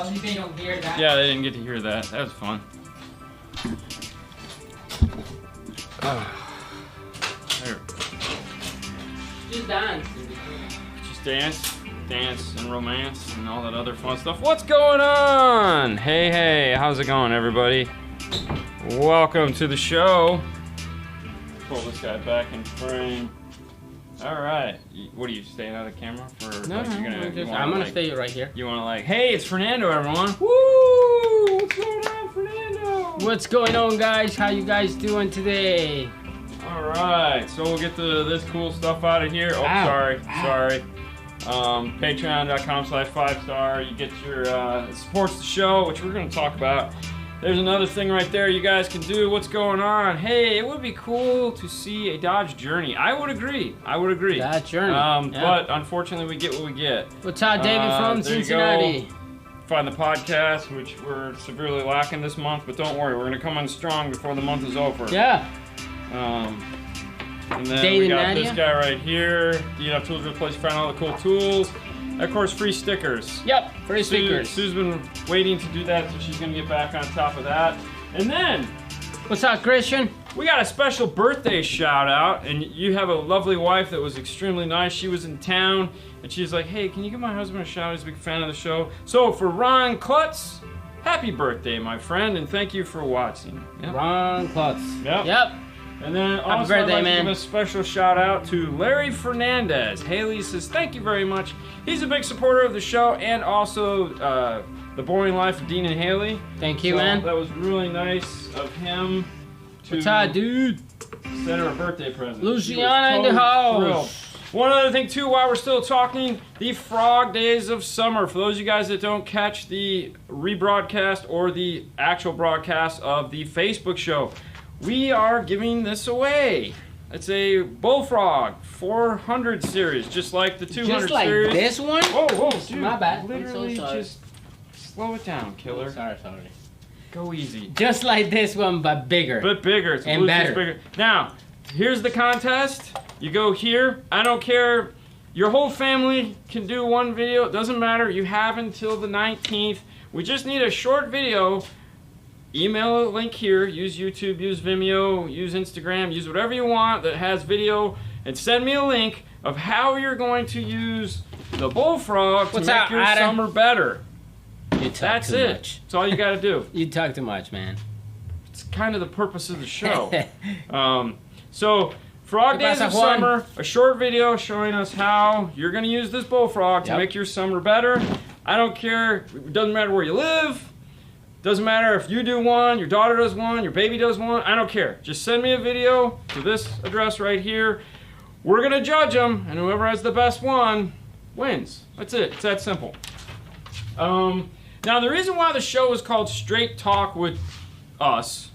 At least they don't hear that. Yeah, they didn't get to hear that. That was fun. There. Just dance. Just dance and romance and all that other fun stuff. What's going on? Hey, how's it going, everybody? Welcome to the show. Pull this guy back in frame. All right. What are you staying out of the camera for? No, like, I'm gonna stay right here. You want to hey, it's Fernando, everyone. Woo! What's going on, Fernando? What's going on, guys? How you guys doing today? All right. So we'll get this cool stuff out of here. Oh, Ow. sorry. Patreon.com/5star. You get your supports the show, which we're gonna talk about. There's another thing right there you guys can do. What's going on? Hey, it would be cool to see a Dodge Journey. I would agree. Dodge Journey. Yeah. But unfortunately, we get what we get. What's up, David from Cincinnati? Find the podcast, which we're severely lacking this month, but don't worry, we're gonna come on strong before the month is over. Yeah. And then David we got Nadia? this guy right here. Tundra, place to find all the cool tools. Of course, free stickers. Yep, free stickers. Sue's been waiting to do that, so she's gonna get back on top of that. And then, what's up, Christian? we got a special birthday shout out, and you have a lovely wife that was extremely nice. She was in town, and she's like, hey, can you give my husband a shout out? He's a big fan of the show. So for Ron Klutz, happy birthday, my friend, and thank you for watching. Yep. Ron Klutz. Yep. And then also, birthday, I'd like man. to give a special shout out to Larry Fernandez. Haley says, thank you very much. He's a big supporter of the show and also The Boring Life of Dean and Haley. Thank you, So man. That was really nice of him to What's up, dude? send her a birthday present. Luciana in the house. Thrilled. One other thing, too, while we're still talking, the Frog Days of Summer. For those of you guys that don't catch the rebroadcast or the actual broadcast of the Facebook show, we are giving this away. It's a Bullfrog 400 series, just like the 200 Just like series. this one? Whoa, dude. My bad. I'm so Literally, sorry. just slow it down, killer. Sorry. Go easy. Just like this one, but bigger. But bigger. It's And Bluetooth better. Bigger. Now, here's the contest. You go here. I don't care. Your whole family can do one video. It doesn't matter. You have until the 19th. We just need a short video. Email a link here. Use YouTube, use Vimeo, use Instagram, use whatever you want that has video, and send me a link of how you're going to use the Bullfrog to make your summer better. You talk That's too it. much. That's all you got to do. You talk too much, man. It's kind of the purpose of the show. So, Frog ¿Qué Days pasa, of Juan? Summer, a short video showing us how you're going to use this Bullfrog to Yep. make your summer better. I don't care. It doesn't matter where you live. Doesn't matter if you do one, your daughter does one, your baby does one. I don't care. Just send me a video to this address right here. We're going to judge them, and whoever has the best one wins. That's it. It's that simple. Now, the reason why the show is called Straight Talk with Us,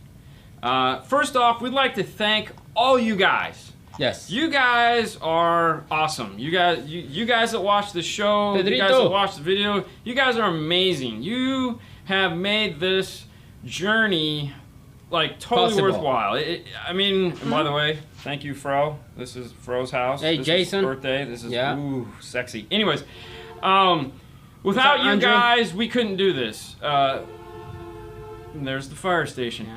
first off, we'd like to thank all you guys. Yes. You guys are awesome. You guys that watch the show, you guys Pedrito. that watch the video, you guys are amazing. You have made this journey like totally Possible. worthwhile. I mean, and by the way, thank you, Fro. This is Fro's house. Hey, this Jason. Is his birthday. This is Yeah. Sexy. Anyways, without up, you Andrew? guys, we couldn't do this. There's the fire station.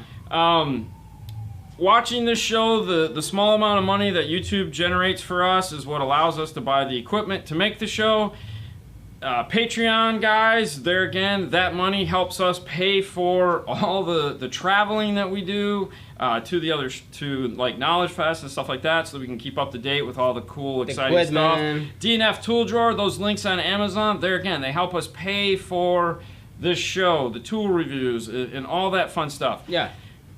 Watching this show, the small amount of money that YouTube generates for us is what allows us to buy the equipment to make the show. Patreon guys, there again, that money helps us pay for all the traveling that we do to like Knowledge Fest and stuff like that, so that we can keep up to date with all the cool, exciting stuff. DNF Tool Drawer, those links on Amazon, there again, they help us pay for this show, the tool reviews, and all that fun stuff. Yeah.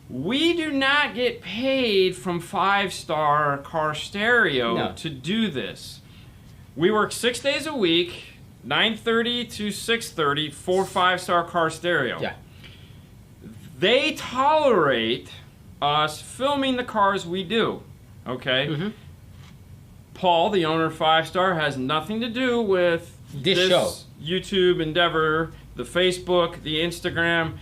We do not get paid from 5-Star Car Stereo to do this. We work 6 days a week, 9:30 to 6:30 for 5-Star Car Stereo. Yeah. They tolerate us filming the cars we do, okay? Mm-hmm. Paul, the owner of 5-Star, has nothing to do with This show. YouTube endeavor, the Facebook, the Instagram.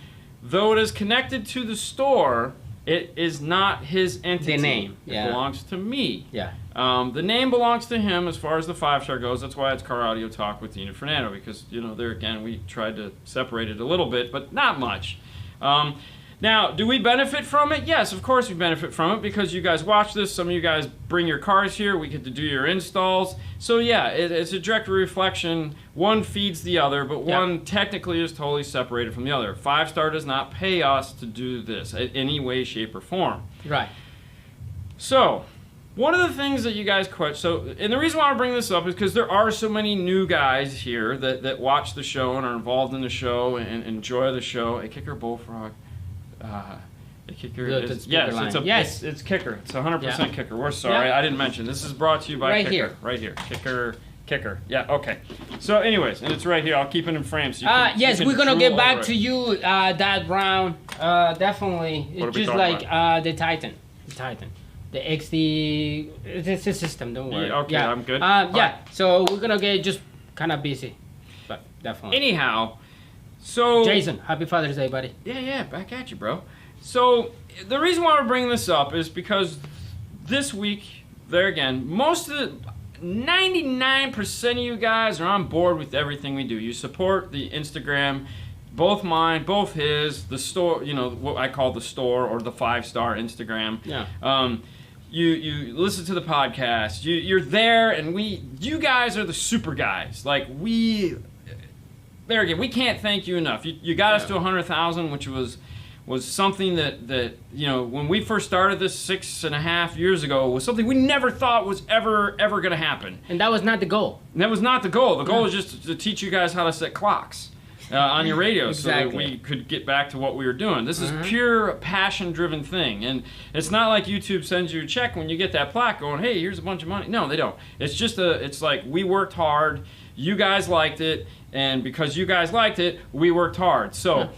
Though it is connected to the store, It is not his entity. The name, yeah. It belongs to me. Yeah. The name belongs to him as far as the 5-star goes. That's why it's Car Audio Talk with Dean and Fernando, because, there again, we tried to separate it a little bit, but not much. Now, do we benefit from it? Yes, of course we benefit from it, because you guys watch this. Some of you guys bring your cars here. We get to do your installs. So, yeah, it's a direct reflection. One feeds the other, but one technically is totally separated from the other. 5-star does not pay us to do this in any way, shape, or form. Right. So, one of the things that you guys question, and the reason why I bring this up is because there are so many new guys here that watch the show and are involved in the show and enjoy the show. A Kicker Bullfrog. The Kicker is, yes, it's Kicker. It's 100% Kicker. We're sorry, I didn't mention. This is brought to you by Kicker. Right here. Kicker. Yeah, okay. So anyways, and it's right here. I'll keep it in frame. So yes, we're going to get back to you, that round. Definitely. It's just like the Titan. The XD, it's a system, don't worry. Yeah, okay, I'm good. So we're going to get just kind of busy. But definitely. Anyhow, so... Jason, happy Father's Day, buddy. Yeah, back at you, bro. So, the reason why we're bringing this up is because this week, there again, 99% of you guys are on board with everything we do. You support the Instagram, both mine, both his, the store, what I call the store or the 5-star Instagram. Yeah. You listen to the podcast. You're there, and you guys are the super guys. Like, there again, we can't thank you enough. You got us to 100,000, which was something that when we first started this 6.5 years ago, was something we never thought was ever going to happen. And that was not the goal. And that was not the goal. The goal was just to teach you guys how to set clocks on your radio, so that we could get back to what we were doing. This is pure passion-driven thing, and it's not like YouTube sends you a check when you get that plaque going, hey, here's a bunch of money. No, they don't. It's just it's like we worked hard, you guys liked it, and because you guys liked it, we worked hard. So,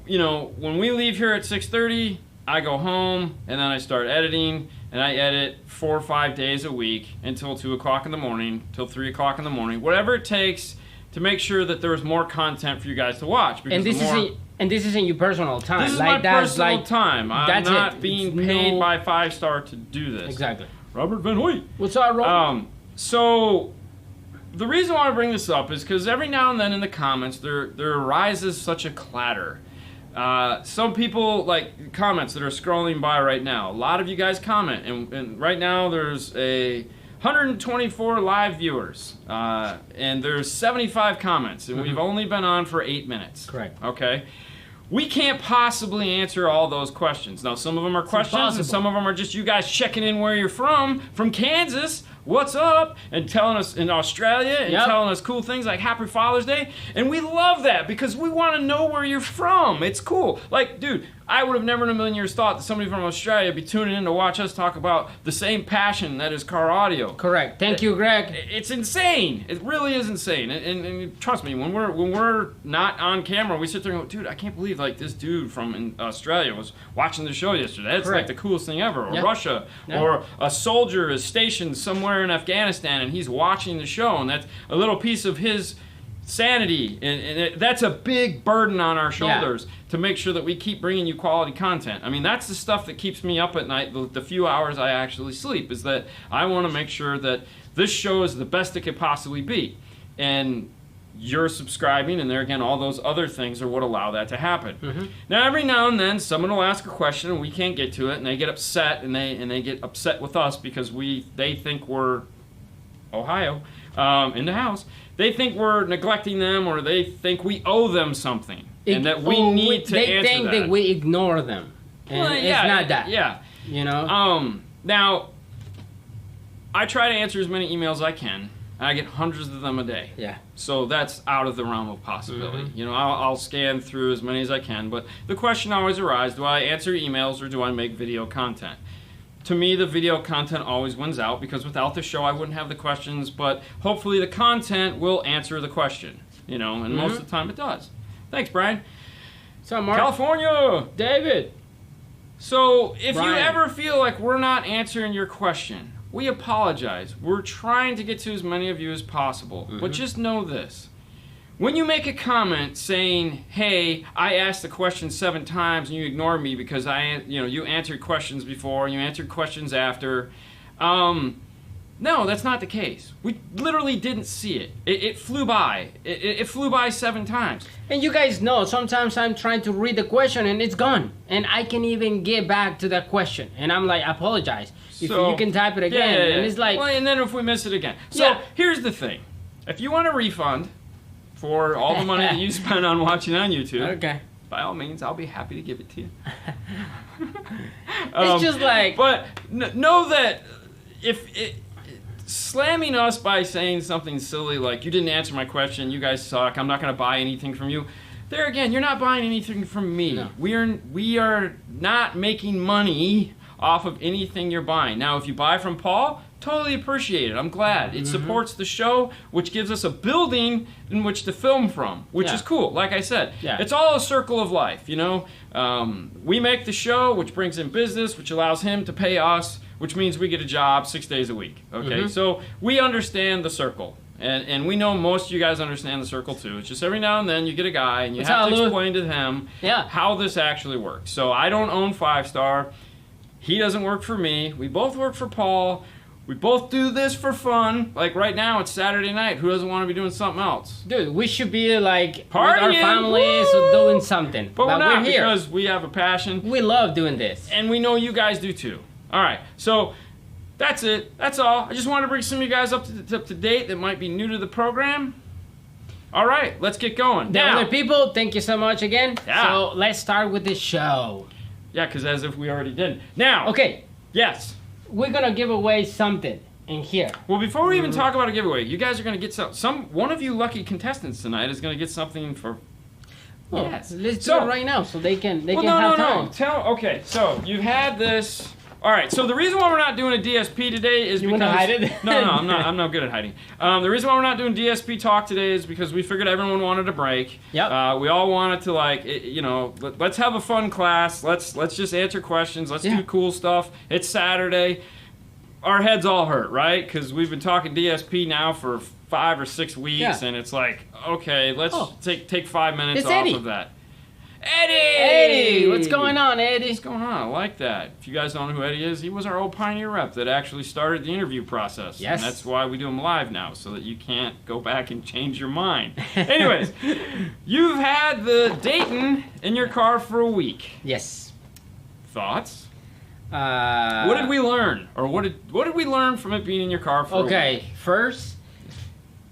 when we leave here at 6:30, I go home, and then I start editing, and I edit 4 or 5 days a week until 2 o'clock in the morning, till 3 o'clock in the morning, whatever it takes to make sure that there's more content for you guys to watch. And this isn't your personal time. This is my personal time. I'm not being paid by 5-star to do this. Exactly. Robert Van Hoyt. What's up, Robert? So the reason why I bring this up is because every now and then in the comments there arises such a clatter. Some people like comments that are scrolling by right now. A lot of you guys comment, and right now there's 124 live viewers, and there's 75 comments, and we've only been on for 8 minutes. Correct. Okay. We can't possibly answer all those questions. Now, some of them are questions, and some of them are just you guys checking in where you're from Kansas. What's up? And telling us in Australia and telling us cool things like Happy Father's Day. And we love that because we want to know where you're from. It's cool. Like, dude, I would have never in a million years thought that somebody from Australia would be tuning in to watch us talk about the same passion that is car audio. Correct. Thank you, Greg. It's insane. It really is insane. And trust me, when we're not on camera, we sit there and go, dude, I can't believe like this dude from Australia was watching the show yesterday. That's like the coolest thing ever. Or Russia. Or a soldier is stationed somewhere in Afghanistan and he's watching the show, and that's a little piece of his sanity, and that's a big burden on our shoulders to make sure that we keep bringing you quality content. I mean, that's the stuff that keeps me up at night, the few hours I actually sleep, is that I want to make sure that this show is the best it could possibly be. And you're subscribing, and there again, all those other things are what allow that to happen. Now, every now and then, someone will ask a question, and we can't get to it, and they get upset, and they get upset with us because they think we're Ohio in the house. They think we're neglecting them, or they think we owe them something, and that we need to answer that. They think that we ignore them, and it's not that. Yeah. You know? Now, I try to answer as many emails as I can. I get hundreds of them a day. Yeah. So that's out of the realm of possibility. You know, I'll scan through as many as I can, but the question always arises, do I answer emails or do I make video content? To me, the video content always wins out, because without the show, I wouldn't have the questions, but hopefully the content will answer the question, you know, and most of the time it does. Thanks, Brian. So, Mark. California. David. So, if you ever feel like we're not answering your question, we apologize. We're trying to get to as many of you as possible, but just know this. when you make a comment saying, "Hey, I asked the question 7 times and you ignored me because you answered questions before and you answered questions after," no, that's not the case. We literally didn't see it. It flew by. It flew by 7 times. And you guys know, sometimes I'm trying to read the question and it's gone. And I can even get back to that question. And I'm like, I apologize. If you can type it again. Yeah. And it's like... Well, and then if we miss it again. So here's the thing. If you want a refund for all the money that you spent on watching on YouTube, okay, by all means, I'll be happy to give it to you. It's just like... But know that slamming us by saying something silly like, "You didn't answer my question, you guys suck, I'm not going to buy anything from you." There again, you're not buying anything from me. No. We are not making money off of anything you're buying. Now, if you buy from Paul, totally appreciate it. I'm glad. It supports the show, which gives us a building in which to film from, which is cool. Like I said, it's all a circle of life, you know? We make the show, which brings in business, which allows him to pay us, which means we get a job 6 days a week, okay? So we understand the circle. And we know most of you guys understand the circle too. It's just every now and then you get a guy and you have to explain to him how this actually works. So I don't own 5-Star. He doesn't work for me. We both work for Paul. We both do this for fun. Like right now, it's Saturday night. Who doesn't want to be doing something else? Dude, we should be like partying, with our families or doing something. But we're not, we're here because we have a passion. We love doing this. And we know you guys do too. All right, so that's it. That's all. I just wanted to bring some of you guys up to date that might be new to the program. All right, let's get going. The other people, thank you so much again. Yeah. So let's start with the show. Yeah, because as if we already did. Now. Okay. Yes. We're going to give away something in here. Well, before we even talk about a giveaway, you guys are going to get one of you lucky contestants tonight is going to get something for... Well, let's do it right now so they can have time. Okay, so you've had this... All right, so the reason why we're not doing a DSP today is because... You want to hide it? No, I'm not good at hiding. The reason why we're not doing DSP talk today is because we figured everyone wanted a break. Yep. We all wanted to, like, let's have a fun class. Let's just answer questions. Let's do cool stuff. It's Saturday. Our heads all hurt, right? Because we've been talking DSP now for 5 or 6 weeks, and it's like, okay, let's take 5 minutes off of that. Eddie! What's going on, Eddie? What's going on? I like that. If you guys don't know who Eddie is, he was our old Pioneer rep that actually started the interview process. Yes. And that's why we do them live now, so that you can't go back and change your mind. Anyways, you've had the Dayton in your car for a week. Yes. Thoughts? What did we learn? Or what did we learn from it being in your car for a week? Okay, first,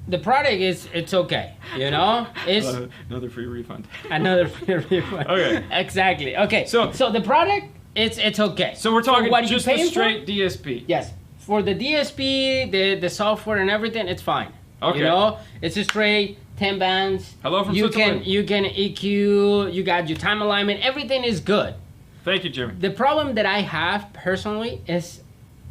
the product it's okay, you know? It's another free refund. Another free refund. Okay. Exactly. Okay. So the product it's okay. So we're talking what just the straight DSP. Yes. For the DSP, the software and everything, it's fine. Okay. You know, it's a straight 10 bands. Hello from Switzerland. You can EQ, you got your time alignment, everything is good. Thank you, Jimmy. The problem that I have personally is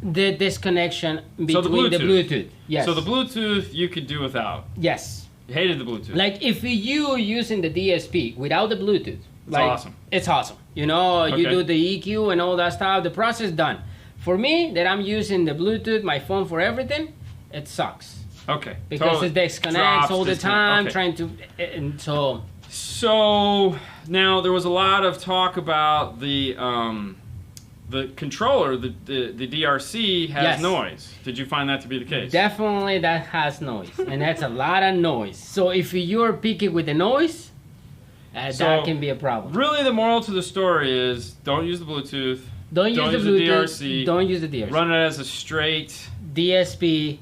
the disconnection between the Bluetooth. Yes. So the Bluetooth you could do without. Yes. You hated the Bluetooth. Like if you using the DSP without the Bluetooth, awesome. It's awesome. You know, you do the EQ and all that stuff. The process done. For me, that I'm using the Bluetooth, my phone for everything, it sucks. Okay. Because it disconnects all the time, trying to, and so. So now there was a lot of talk about the controller, the DRC has noise. Did you find that to be the case? Definitely that has noise, and that's a lot of noise. So if you're picky with the noise, that can be a problem. Really, the moral to the story is don't use the Bluetooth. Don't use the DRC. Don't use the DRC. Run it as a straight DSP.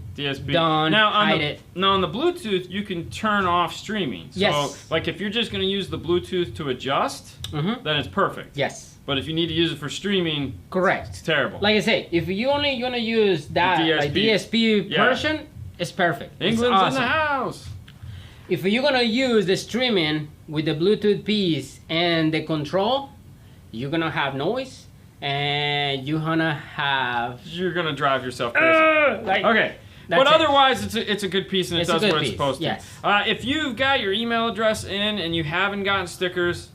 Don't hide it. Now on the Bluetooth, you can turn off streaming. So like if you're just going to use the Bluetooth to adjust, then it's perfect. Yes. But if you need to use it for streaming, correct. It's terrible. Like I say, if you only gonna use that DSP version, it's perfect. England's awesome. in the house. If you're gonna use the streaming with the Bluetooth piece and the control, you're gonna have noise, and you're gonna drive yourself crazy. Okay. But otherwise, it's a good piece and it does what it's supposed to. Yes. If you've got your email address in and you haven't gotten stickers,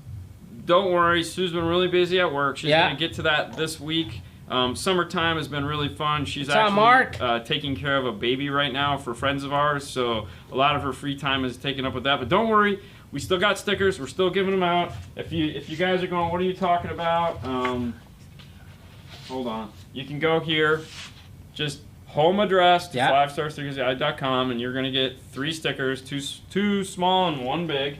don't worry. Sue's been really busy at work. She's going to get to that this week. Summertime has been really fun. She's What's up, actually Mark? taking care of a baby right now for friends of ours, so a lot of her free time is taken up with that. But don't worry, we still got stickers. We're still giving them out. If you guys are going, what are you talking about? Hold on. You can go here, just home address to 5starstickersguide.com, and you're gonna get 3 stickers, two small and 1 big.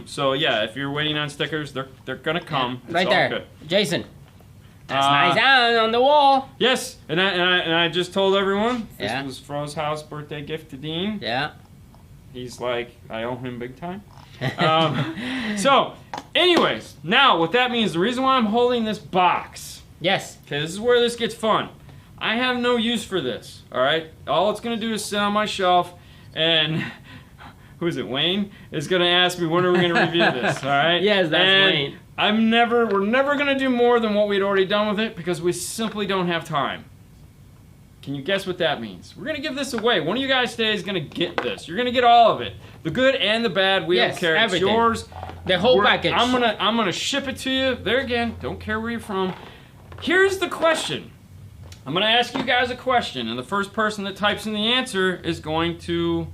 So yeah, if you're waiting on stickers, they're gonna come. Right it's all there, good. Jason. That's nice on the wall. Yes, and I just told everyone this Yeah. was Fro's house birthday gift to Dean. Yeah. He's like, I owe him big time. So, anyways, now what that means, the reason why I'm holding this box. Yes. Okay, this is where this gets fun. I have no use for this. All right, all it's gonna do is sit on my shelf, and who is it? Wayne is gonna ask me when are we gonna review this. All right. Yes, that's Wayne. We're never gonna do more than what we'd already done with it because we simply don't have time. Can you guess what that means? We're gonna give this away. One of you guys today is gonna get this. You're gonna get all of it, the good and the bad. We don't care. Everything. It's yours. The whole package. I'm gonna ship it to you. There again, don't care where you're from. Here's the question. I'm gonna ask you guys a question, and the first person that types in the answer is going to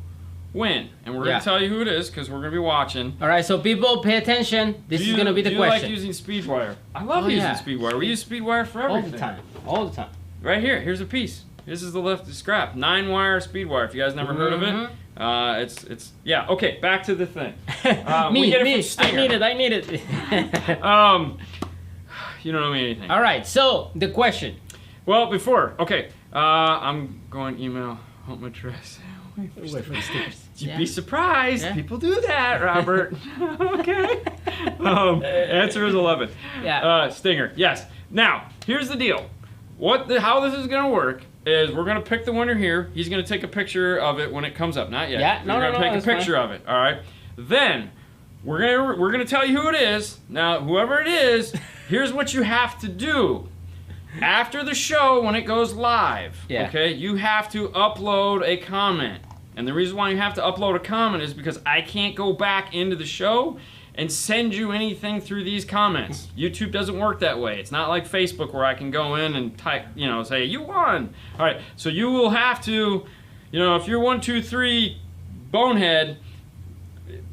win. And we're gonna tell you who it is because we're gonna be watching. All right, so people pay attention. This is gonna be the question. Do you like using Speedwire? I love using Speedwire. We use Speedwire for everything. All the time. All the time. Right here. Here's a piece. This is the left scrap. 9-wire Speedwire. If you guys never heard of it, it's yeah. Okay, back to the thing. Me. I need it. You don't know me anything. All right, so the question. Well, before, okay, I'm going email home address. Wait for the stickers. You'd be surprised. Yeah. People do that, Robert. Okay. Answer is 11. Yeah. Stinger. Yes. Now, here's the deal. How this is gonna work is we're gonna pick the winner here. He's gonna take a picture of it when it comes up. Not yet. Yeah. We're gonna take a picture of it. All right. Then we're gonna tell you who it is. Now, whoever it is, here's what you have to do. After the show, when it goes live, okay, you have to upload a comment. And the reason why you have to upload a comment is because I can't go back into the show and send you anything through these comments. YouTube doesn't work that way. It's not like Facebook where I can go in and type, say, you won. All right, so you will have to, if you're 1, 2, 3 bonehead,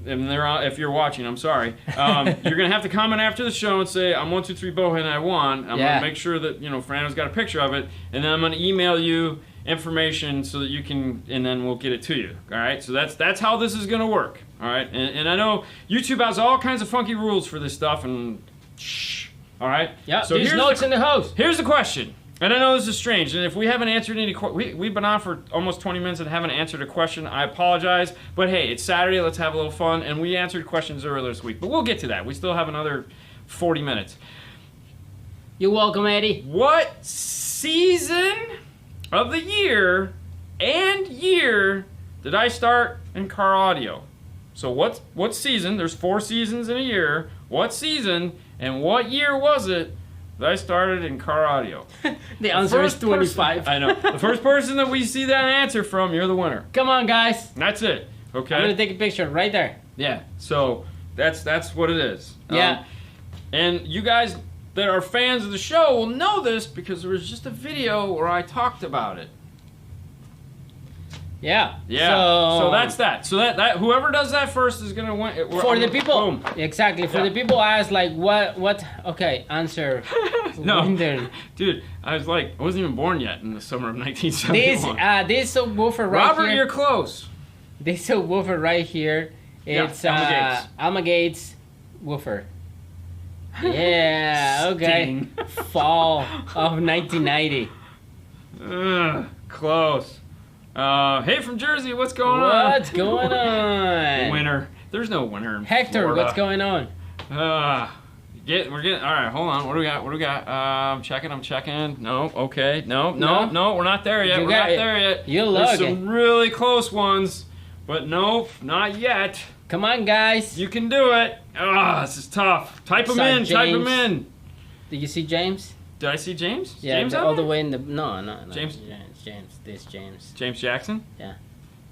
and if you're watching, I'm sorry. You're gonna have to comment after the show and say, "I'm 1, 2, 3 bonehead, and I won." I'm gonna make sure that Fernando's got a picture of it, and then I'm gonna email you information so that you can, and then we'll get it to you. All right. So that's how this is gonna work. All right. And I know YouTube has all kinds of funky rules for this stuff, and shh. All right. Yeah. So there's notes in the host. Here's the question. And I know this is strange, and if we haven't answered any we've been on for almost 20 minutes and haven't answered a question, I apologize. But hey, it's Saturday, let's have a little fun, and we answered questions earlier this week. But we'll get to that. We still have another 40 minutes. You're welcome, Eddie. What season of the year did I start in car audio? So what season, there's 4 seasons in a year, what season and what year was it that I started in car audio? The answer is 25. I know. The first person that we see that answer from, you're the winner. Come on, guys. That's it. Okay. I'm gonna take a picture right there. Yeah. So that's what it is. Yeah. And you guys that are fans of the show will know this because there was just a video where I talked about it. Yeah. Yeah. So that's that. So that whoever does that first is gonna win. For the people. Boom. Exactly. For the people ask like what? Okay. Answer. No. Winter. Dude, I wasn't even born yet in the summer of 1971. This subwoofer right Robert, here. you're close. This subwoofer right here. It's Alma Gates woofer. Yeah. Okay. Fall of 1990. Close. Hey, from Jersey, what's going on? What's going on? Winter. There's no winter in Hector, Florida. what's going on? We're getting. All right, hold on. What do we got? I'm checking. No. Okay. No. We're not there yet. You're There's lucky. some really close ones, but nope, not yet. Come on, guys. You can do it. This is tough. Type them in. Did you see James? Did I see James? Yeah, James all the way in the no. James. James. James Jackson? Yeah.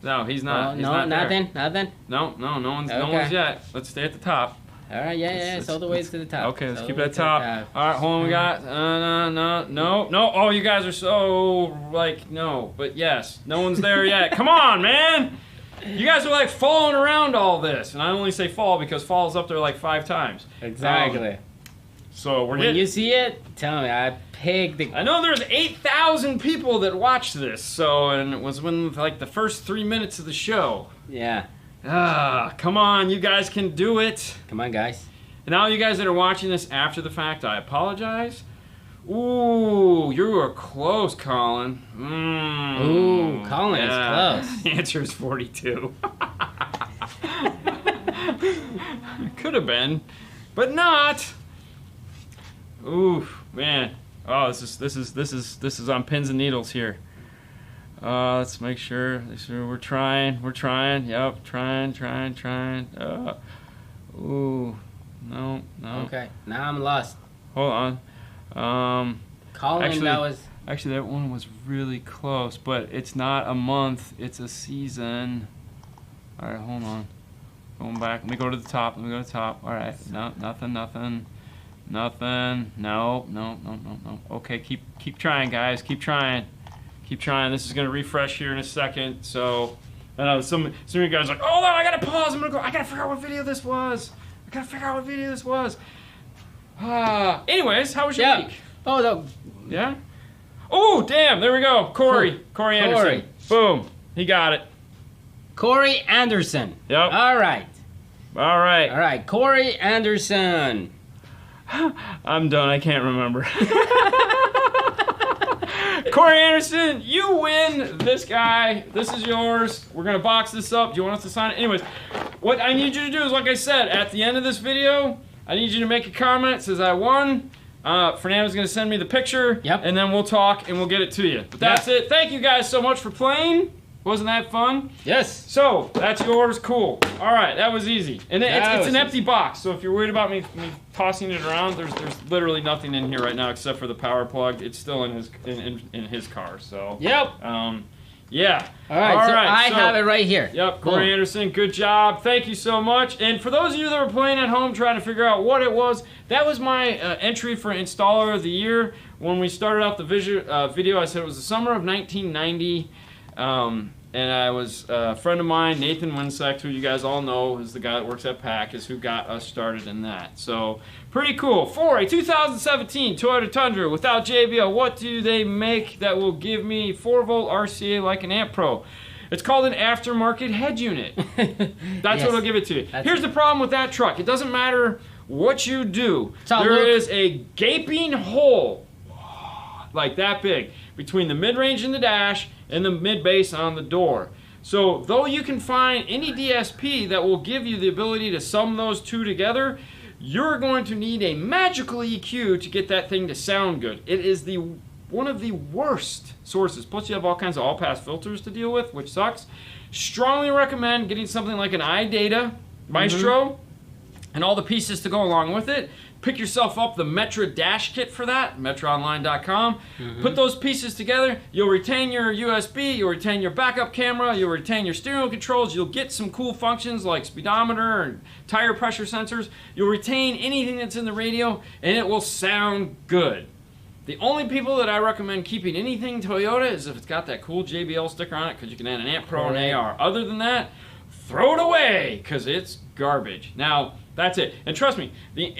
No, he's not. Oh, He's no, not there. nothing. No one's yet. Let's stay at the top. All right, yeah, it's all the way to the top. Okay, let's It's keep all it the at way to top. the All right, hold on. We got no. Oh, you guys are so like no, but yes, no one's there yet. Come on, man. You guys are like falling around all this, and I only say fall because fall's up there like 5 times. Exactly. So When you see it, tell me. I picked the. I know there's 8,000 people that watched this, so and it was when like the first 3 minutes of the show. Yeah. Come on, you guys can do it. Come on, guys. And all you guys that are watching this after the fact, I apologize. Ooh, you were close, Colin. Ooh, Colin is close. The answer is 42. Could have been, but not. Ooh, man. Oh, this is on pins and needles here. Let's make sure we're trying. Yep, trying. Ooh, no. Okay, now I'm lost. Hold on. Colin, Actually, that one was really close, but it's not a month, it's a season. All right, hold on. Going back. Let me go to the top. All right. No, nothing. No. Okay, keep trying, guys. Keep trying. This is gonna refresh here in a second. So, I know some of you guys are like, hold on, I gotta pause. I gotta figure out what video this was. Anyways, how was your week? Oh, no. Yeah? Oh, damn, there we go. Corey Anderson. Boom. He got it. Corey Anderson. Yep. All right. All right. Corey Anderson. I'm done. I can't remember. Corey Anderson, you win this guy. This is yours. We're going to box this up. Do you want us to sign it? Anyways, what I need you to do is, like I said, at the end of this video, I need you to make a comment that says I won. Fernando's going to send me the picture. Yep. And then we'll talk and we'll get it to you. But that's it. Thank you guys so much for playing. Wasn't that fun? Yes. So, that's yours. Cool. All right, that was easy. And it's an empty box, so if you're worried about me tossing it around, there's literally nothing in here right now except for the power plug. It's still in his car, so. Yep. Yeah. All right, so I have it right here. Yep, Corey Anderson, good job. Thank you so much. And for those of you that were playing at home trying to figure out what it was, that was my entry for Installer of the Year. When we started off the video, I said it was the summer of 1990. And I was a friend of mine, Nathan Winsect, who you guys all know is the guy that works at PAC, is who got us started in that. So, pretty cool. For a 2017 Toyota Tundra without JBL, what do they make that will give me 4-volt RCA like an Amp Pro? It's called an aftermarket head unit. That's what I'll give it to you. Here's the problem with that truck. It doesn't matter what you do. There is a gaping hole, like that big, between the mid-range and the dash and the mid-bass on the door. So, though you can find any DSP that will give you the ability to sum those two together, you're going to need a magical EQ to get that thing to sound good. It is one of the worst sources. Plus, you have all kinds of all-pass filters to deal with, which sucks. Strongly recommend getting something like an iData Maestro and all the pieces to go along with it. Pick yourself up the Metra Dash Kit for that, metraonline.com. Put those pieces together. You'll retain your USB, you'll retain your backup camera, you'll retain your steering wheel controls, you'll get some cool functions like speedometer and tire pressure sensors. You'll retain anything that's in the radio, and it will sound good. The only people that I recommend keeping anything Toyota is if it's got that cool JBL sticker on it, because you can add an Amp Pro and AR. Other than that, throw it away, because it's garbage. Now, that's it. And trust me, the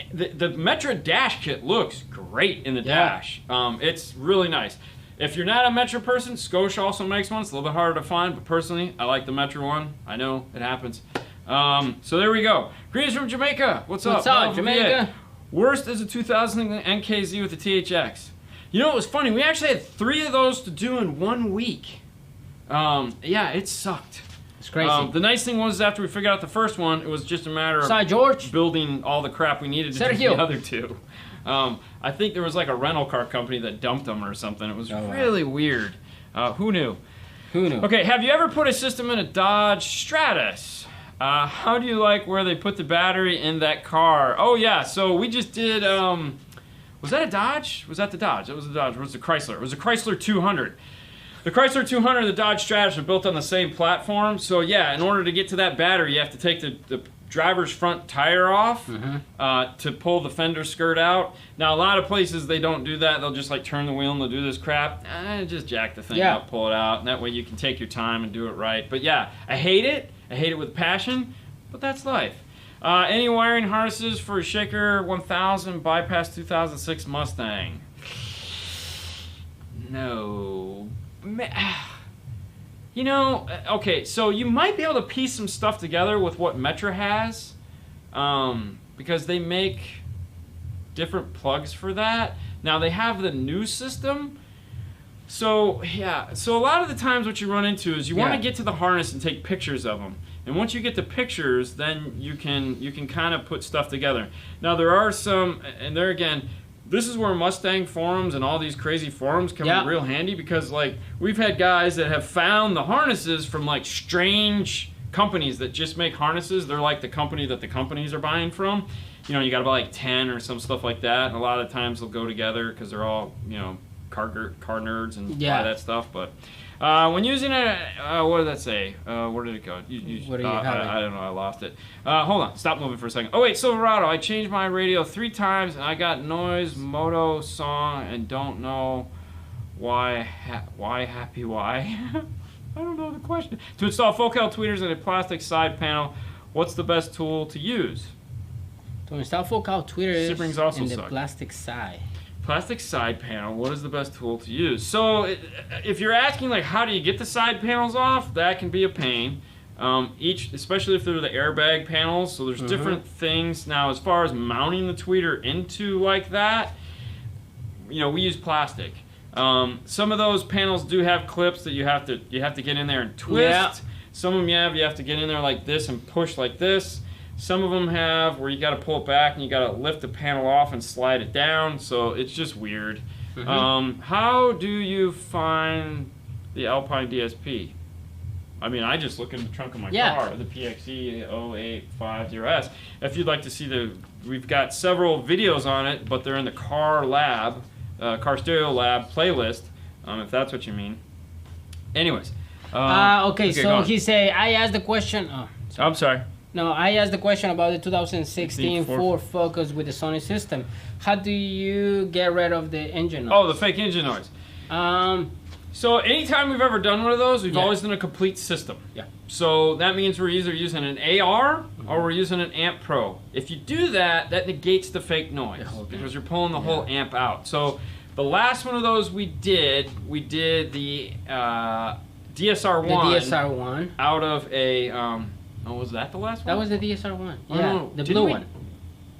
Metra Dash Kit looks great in the dash. It's really nice. If you're not a Metra person, Scotia also makes one. It's a little bit harder to find, but personally, I like the Metra one. I know, it happens. So there we go. Greetings from Jamaica. What's up? What's up, Jamaica? Worst is a 2000 NKZ with the THX. You know, it was funny. We actually had 3 of those to do in 1 week. Yeah, it sucked. It's crazy. The nice thing was after we figured out the first one, it was just a matter of building all the crap we needed to do the other 2. I think there was like a rental car company that dumped them or something. It was really weird. Who knew? Who knew? Okay, have you ever put a system in a Dodge Stratus? How do you like where they put the battery in that car? Oh yeah, so we just did, was that a Dodge? Was that the Dodge? That was the Dodge. It was the Chrysler. It was a Chrysler 200. The Chrysler 200 and the Dodge Stratus are built on the same platform, so yeah, in order to get to that battery, you have to take the driver's front tire off to pull the fender skirt out. Now, a lot of places, they don't do that. They'll just like turn the wheel and they'll do this crap. Just jack the thing up, pull it out, and that way you can take your time and do it right. But yeah, I hate it. I hate it with passion, but that's life. Any wiring harnesses for a Shaker 1000 bypass 2006 Mustang? No. You know, okay, so you might be able to piece some stuff together with what Metra has, because they make different plugs for that. Now, they have the new system. So, yeah, so a lot of the times what you run into is you want to get to the harness and take pictures of them. And once you get the pictures, then you can kind of put stuff together. Now, there are some, and there again, this is where Mustang forums and all these crazy forums come in real handy, because like we've had guys that have found the harnesses from like strange companies that just make harnesses. They're like the company that the companies are buying from. You know, you got to buy like 10 or some stuff like that. And a lot of times they'll go together because they're all, you know, car nerds and buy that stuff. But when using it, what did that say? Where did it go? I don't know. I lost it. Hold on. Stop moving for a second. Oh, wait. Silverado. I changed my radio 3 times, and I got noise, moto, song, and don't know why. Why? I don't know the question. To install Focal tweeters and a plastic side panel, what's the best tool to use? To install Focal tweeters Springs also in the suck. plastic side. Plastic side panel, what is the best tool to use? So if you're asking like how do you get the side panels off, that can be a pain. Especially if they're the airbag panels, so there's different things. Now as far as mounting the tweeter into like that, you know, we use plastic. Some of those panels do have clips that you have to get in there and twist. Yeah. Some of them you have to get in there like this and push like this. Some of them have where you got to pull it back and you got to lift the panel off and slide it down. So it's just weird. How do you find the Alpine DSP? I mean, I just look in the trunk of my car, the PXE 0850S. If you'd like to see we've got several videos on it, but they're in the Car Stereo Lab playlist, if that's what you mean. Anyways. Okay, so he said, I asked the question. I'm sorry. No, I asked the question about the 2016 Ford Focus with the Sony system. How do you get rid of the engine noise? Oh, the fake engine noise. So anytime we've ever done one of those, we've always done a complete system. Yeah. So that means we're either using an AR or we're using an Amp Pro. If you do that, that negates the fake noise because you're pulling the whole amp out. So the last one of those we did the DSR-1. The DSR-1. Out of a... Oh, was that the last one? That was the DSR-1. Oh, yeah, no. the blue one.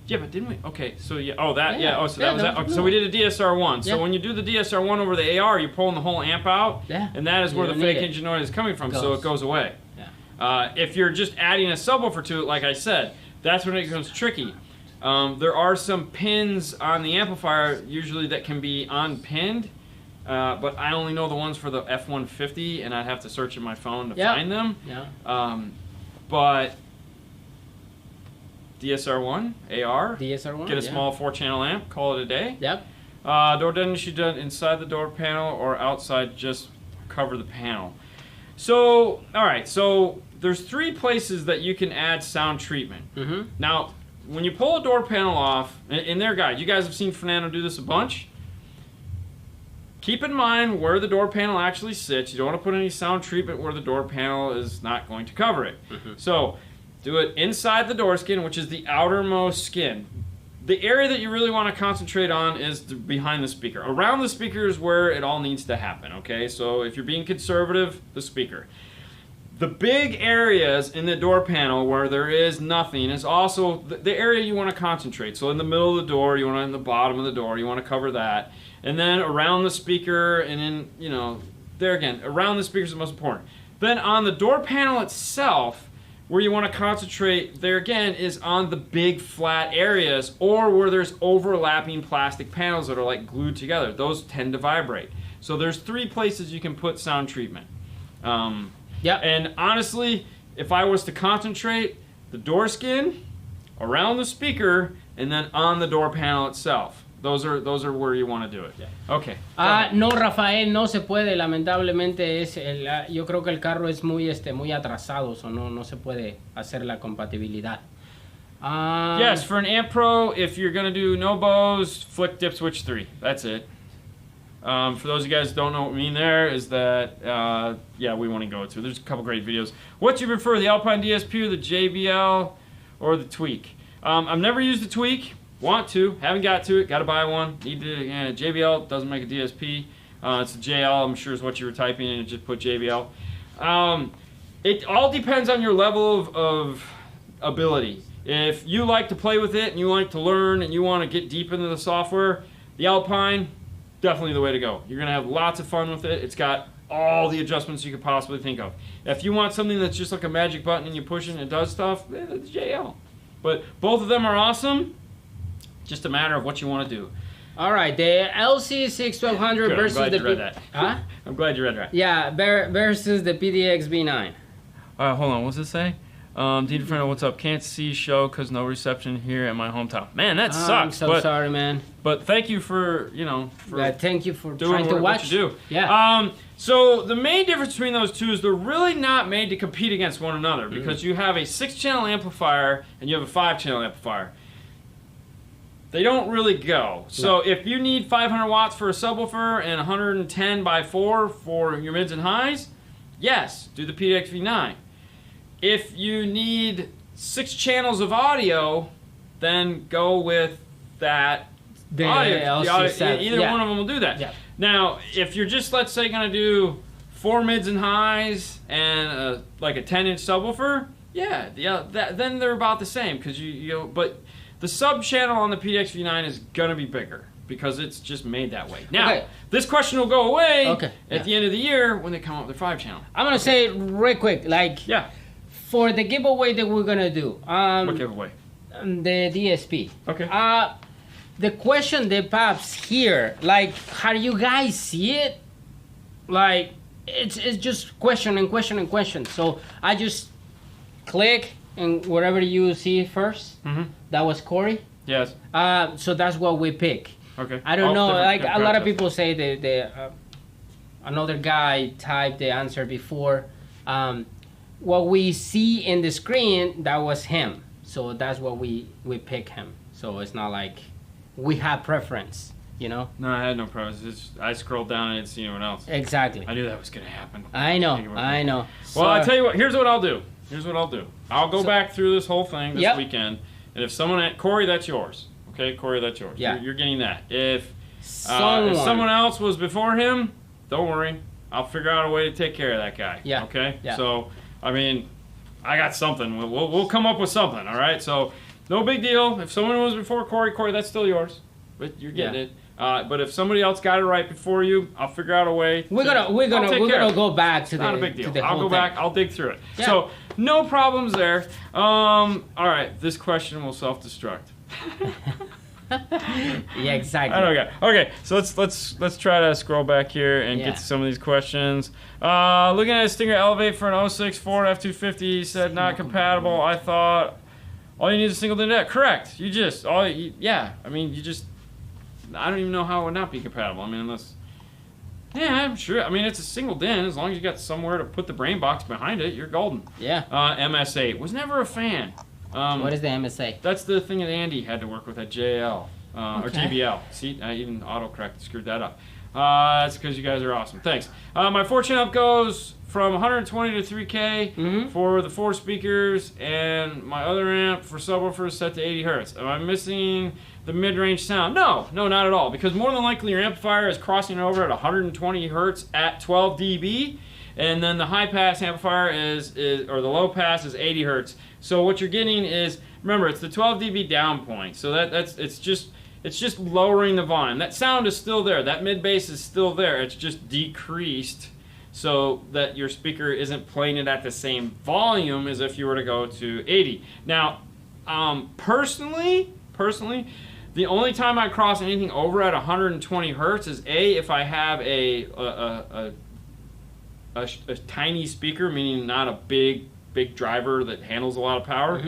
Yeah, but didn't we? Okay, so yeah. Oh, that. Yeah. Oh, so yeah, that was that. Okay, so we did a DSR-1. So when you do the DSR-1 over the AR, you're pulling the whole amp out. Yeah. And that is where the fake engine noise is coming from. So it goes away. Yeah. If you're just adding a subwoofer to it, like I said, that's when it becomes tricky. There are some pins on the amplifier usually that can be unpinned. But I only know the ones for the F-150, and I'd have to search in my phone to find them. Yeah. But DSR-1, AR, DSR-1, get a small 4-channel amp, call it a day. Yep. Door doesn't should done inside the door panel or outside, just cover the panel. So, all right, so there's 3 places that you can add sound treatment. Now, when you pull a door panel off, in their guide, you guys have seen Fernando do this a bunch. Keep in mind where the door panel actually sits. You don't want to put any sound treatment where the door panel is not going to cover it. So do it inside the door skin, which is the outermost skin. The area that you really want to concentrate on is behind the speaker. Around the speaker is where it all needs to happen, okay? So if you're being conservative, the speaker. The big areas in the door panel where there is nothing is also the area you want to concentrate. So in the middle of the door, you want to in the bottom of the door, you want to cover that. And then around the speaker, and then, you know, there again, around the speaker is the most important. Then on the door panel itself, where you want to concentrate, there again, is on the big flat areas or where there's overlapping plastic panels that are like glued together. Those tend to vibrate. So there's 3 places you can put sound treatment. And honestly, if I was to concentrate, the door skin, around the speaker, and then on the door panel itself. Those are where you want to do it. Okay. No, Rafael, no se puede. Lamentablemente yo creo que el carro es muy atrasado, so no se puede hacer la compatibilidad. Yes, for an Amp Pro, if you're going to do no Bose, flick dip switch 3. That's it. For those of you guys who don't know what I mean there, is that, yeah, we want to go to. There's a couple great videos. What do you prefer, the Alpine DSP or the JBL or the Tweak? I've never used the Tweak. Want to. Haven't got to it. Got to buy one. Need to. JBL doesn't make a DSP. It's a JL, I'm sure is what you were typing in and just put JBL. It all depends on your level of ability. If you like to play with it and you like to learn and you want to get deep into the software, the Alpine, definitely the way to go. You're going to have lots of fun with it. It's got all the adjustments you could possibly think of. If you want something that's just like a magic button and you push it and it does stuff, it's JL. But both of them are awesome. Just a matter of what you want to do. All right, the LC61200 versus I'm glad the you read that. Huh? I'm glad you read that. Yeah, versus the PDX B9. All right, hold on. What's it say? Dean Fernando, what's up? Can't see show because no reception here at my hometown. Man, that sucks. I'm so sorry, man. But thank you for thank you for doing trying to watch. what you do. Yeah. So the main difference between those two is they're really not made to compete against one another because you have a 6-channel amplifier and you have a 5-channel amplifier. They don't really go. So if you need 500 watts for a subwoofer and 110 by 4 for your mids and highs, yes, do the PDX V9. If you need 6 channels of audio, then go with that. The audio. LC7. Either one of them will do that. Yeah. Now, if you're just, let's say, going to do 4 mids and highs and like a 10-inch subwoofer, then they're about the same because but the sub channel on the PDX V9 is going to be bigger because it's just made that way. Now, this question will go away at the end of the year when they come up with their 5-channel. I'm going to say it real quick, for the giveaway that we're going to do. What giveaway? The DSP. Okay. The question that pops here, how do you guys see it? It's just question and question and question. So I just click and whatever you see first. That was Corey. Yes. So that's what we pick. Okay. I don't know. A lot of people say that another guy typed the answer before. What we see in the screen, that was him. So that's what we pick him. So it's not like we have preference, No, I had no preference. I scrolled down and didn't see anyone else. Exactly. I knew that was going to happen. I know. Well, I tell you what. Here's what I'll do. I'll go back through this whole thing this weekend, and if someone Corey, that's yours. Okay, Corey, that's yours. Yeah. You're getting that. If someone else was before him, don't worry. I'll figure out a way to take care of that guy. Yeah. Okay. Yeah. So, I got something. We'll come up with something. All right. So, no big deal. If someone was before Corey, that's still yours. But you're getting it. But if somebody else got it right before you, I'll figure out a way. We're gonna go back to not a big deal. I'll go back. I'll dig through it. Yeah. So no problems there. All right. This question will self-destruct. Yeah, exactly. Okay. So let's try to scroll back here and get to some of these questions. Looking at a Stinger Elevate for an 06 Ford F250 said not compatible. I thought all you need is a single DIN. Correct. You just I don't even know how it would not be compatible. Unless... Yeah, I'm sure. It's a single DIN. As long as you got somewhere to put the brain box behind it, you're golden. Yeah. MS8. Was never a fan. What is the MSA? That's the thing that Andy had to work with at JL. Or JBL. See, I even autocorrect screwed that up. That's because you guys are awesome. Thanks. My 4-channel up goes from 120 to 3K for the 4 speakers, and my other amp for subwoofers set to 80 hertz. Am I missing the mid-range sound? No, not at all, because more than likely your amplifier is crossing over at 120 hertz at 12 dB, and then the high-pass amplifier or the low-pass is 80 hertz. So what you're getting is, remember, it's the 12 dB down point. So it's just lowering the volume. That sound is still there. That mid-bass is still there. It's just decreased so that your speaker isn't playing it at the same volume as if you were to go to 80. Now, personally, the only time I cross anything over at 120 hertz is if I have a tiny speaker, meaning not a big driver that handles a lot of power.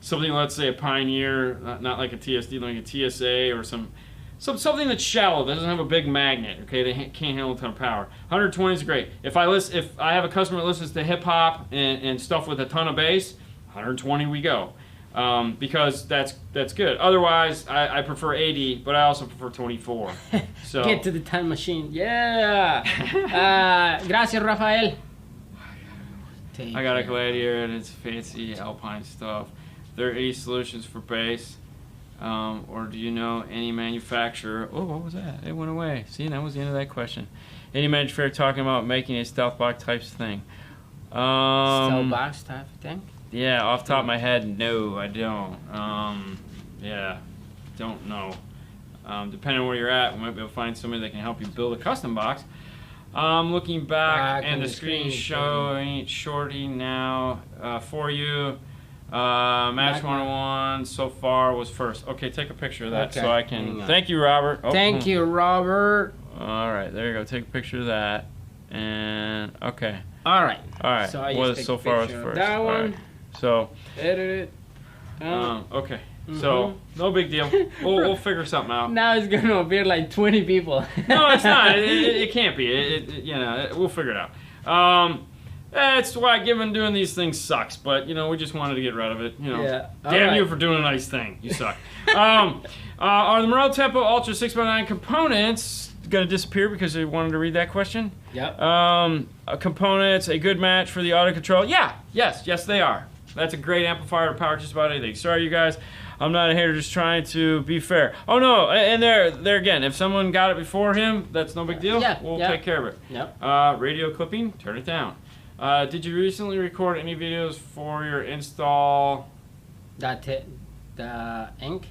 Something, let's say a Pioneer, not like a TSD, like a TSA or something that's shallow, that doesn't have a big magnet. Okay, they can't handle a ton of power. 120 is great. If I have a customer that listens to hip hop and stuff with a ton of bass, 120 we go. because that's good. Otherwise, I prefer 80, but I also prefer 24. So Get to the time machine. Yeah. Gracias, Rafael. I got a Gladiator and it's fancy Alpine stuff. There are 80 solutions for bass. Or do you know any manufacturer? Oh, what was that? It went away. See, that was the end of that question. Any manufacturer talking about making a stealth box type thing? Stealth box type of thing? Yeah, off the top of my head, no, I don't. Yeah, don't know. Depending on where you're at, we might be able to find somebody that can help you build a custom box. Looking back and the screen showing Shorty now for you. Match 101 so far was first. Okay, take a picture of that so I can. Thank you, Robert. Oh, Thank you, Robert. All right, there you go. Take a picture of that. And okay. All right. So I was so far was first. That one. Right. So edit it. Okay. So no big deal. We'll figure something out. Now it's gonna appear like 20 people. No, it's not. It can't be. You know, we'll figure it out. That's why giving doing these things sucks, but you know we just wanted to get rid of it. You know, yeah. Damn you for doing a nice thing. You suck. Are the Morel Tempo Ultra 6x9 components going to disappear because they wanted to read that question? Yep. Components, a good match for the audio control? Yeah. Yes, they are. That's a great amplifier to power just about anything. Sorry, you guys. I'm not a hater, just trying to be fair. Oh no, and there again, if someone got it before him, that's no big deal. Yeah. We'll take care of it. Yep. Radio clipping, turn it down. Did you recently record any videos for your install? The ink?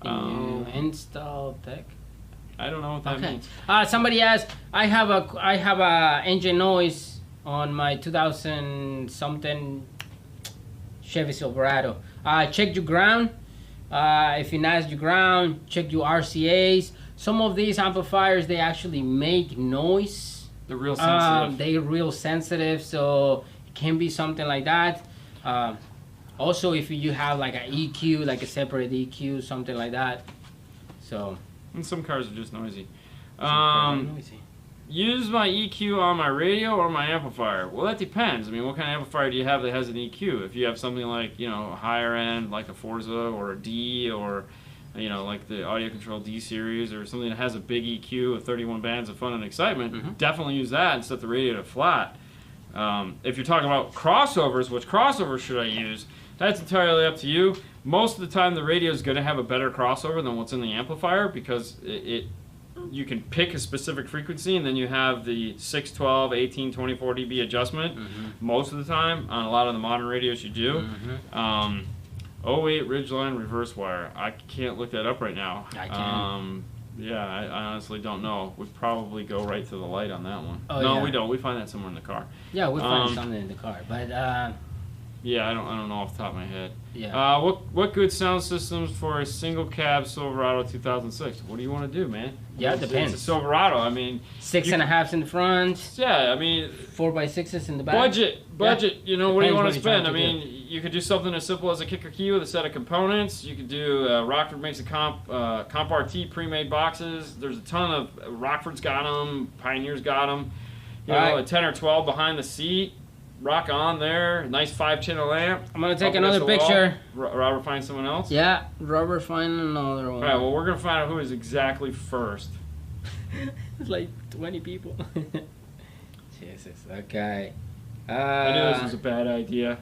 You install tech? I don't know what that means. Somebody asked, I have a engine noise on my 2000 something Chevy Silverado. Check your ground. If you not your ground, check your RCAs. Some of these amplifiers, they actually make noise. They're real sensitive. They're real sensitive, so it can be something like that. Also, if you have like an EQ, like a separate EQ, something like that. So. And some cars are just noisy. Use my EQ on my radio or my amplifier? Well, that depends. I mean, what kind of amplifier do you have that has an EQ? If you have something like, you know, higher end, like a Forza or a D, or, you know, like the Audio Control D series, or something that has a big EQ with 31 bands of fun and excitement, definitely use that and set the radio to flat. If you're talking about crossovers, which crossovers should I use? That's entirely up to you. Most of the time, the radio is going to have a better crossover than what's in the amplifier because you can pick a specific frequency, and then you have the 6, 12, 18, 24 dB adjustment most of the time. On a lot of the modern radios, you do. 08 Ridgeline reverse wire. I can't look that up right now. I can. Yeah, I honestly don't know. We'd probably go right to the light on that one. Oh, no, yeah. we don't. We find that somewhere in the car. Yeah, we find something in the car, but yeah, I don't know off the top of my head. Yeah. What good sound systems for a single cab Silverado 2006? What do you want to do, man? Yeah, it depends. It's a Silverado. I mean, 6.5s in the front. Yeah, I mean, 4x6s in the back. Budget. Yeah. You know, what do you want to Depends spend? what I you're trying mean, you could do something as simple as a kicker key with a set of components. You could do Rockford makes a Comp RT pre-made boxes. There's a ton of Rockford's got them. Pioneer's got them. You know, a 10 or 12 behind the seat. Rock on there. Nice 5-channel amp. I'm gonna take another picture. Robert, find someone else. Yeah, Robert, find another one. All right. Well, we're gonna find out who is exactly first. It's like 20 people. Jesus. Okay. I knew this was a bad idea.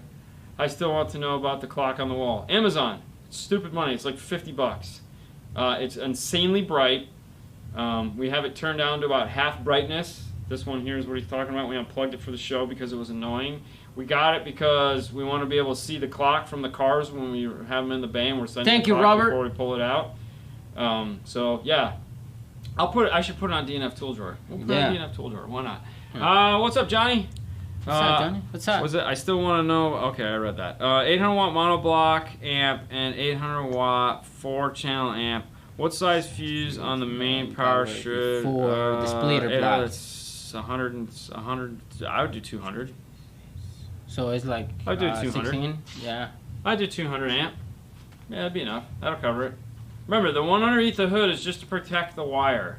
I still want to know about the clock on the wall. Amazon. It's stupid money. It's like $50. It's insanely bright. We have it turned down to about half brightness. This one here is what he's talking about. We unplugged it for the show because it was annoying. We got it because we want to be able to see the clock from the cars when we have them in the bay and we're sending Thank the you, clock Robert. before we pull it out. So yeah, I should put it on DNF tool drawer. We'll put it on DNF tool drawer. Why not? What's up, Johnny? What's up, Johnny? What's up? Was it? I still want to know. Okay, I read that. 800 watt monoblock amp and 800 watt 4-channel amp. What size fuse on the main power should? For the splitter block. It's 100. I would do 200. So it's like I'd do 200. 16? Yeah. I'd do 200 amp. Yeah, that'd be enough. That'll cover it. Remember, the one underneath the hood is just to protect the wire.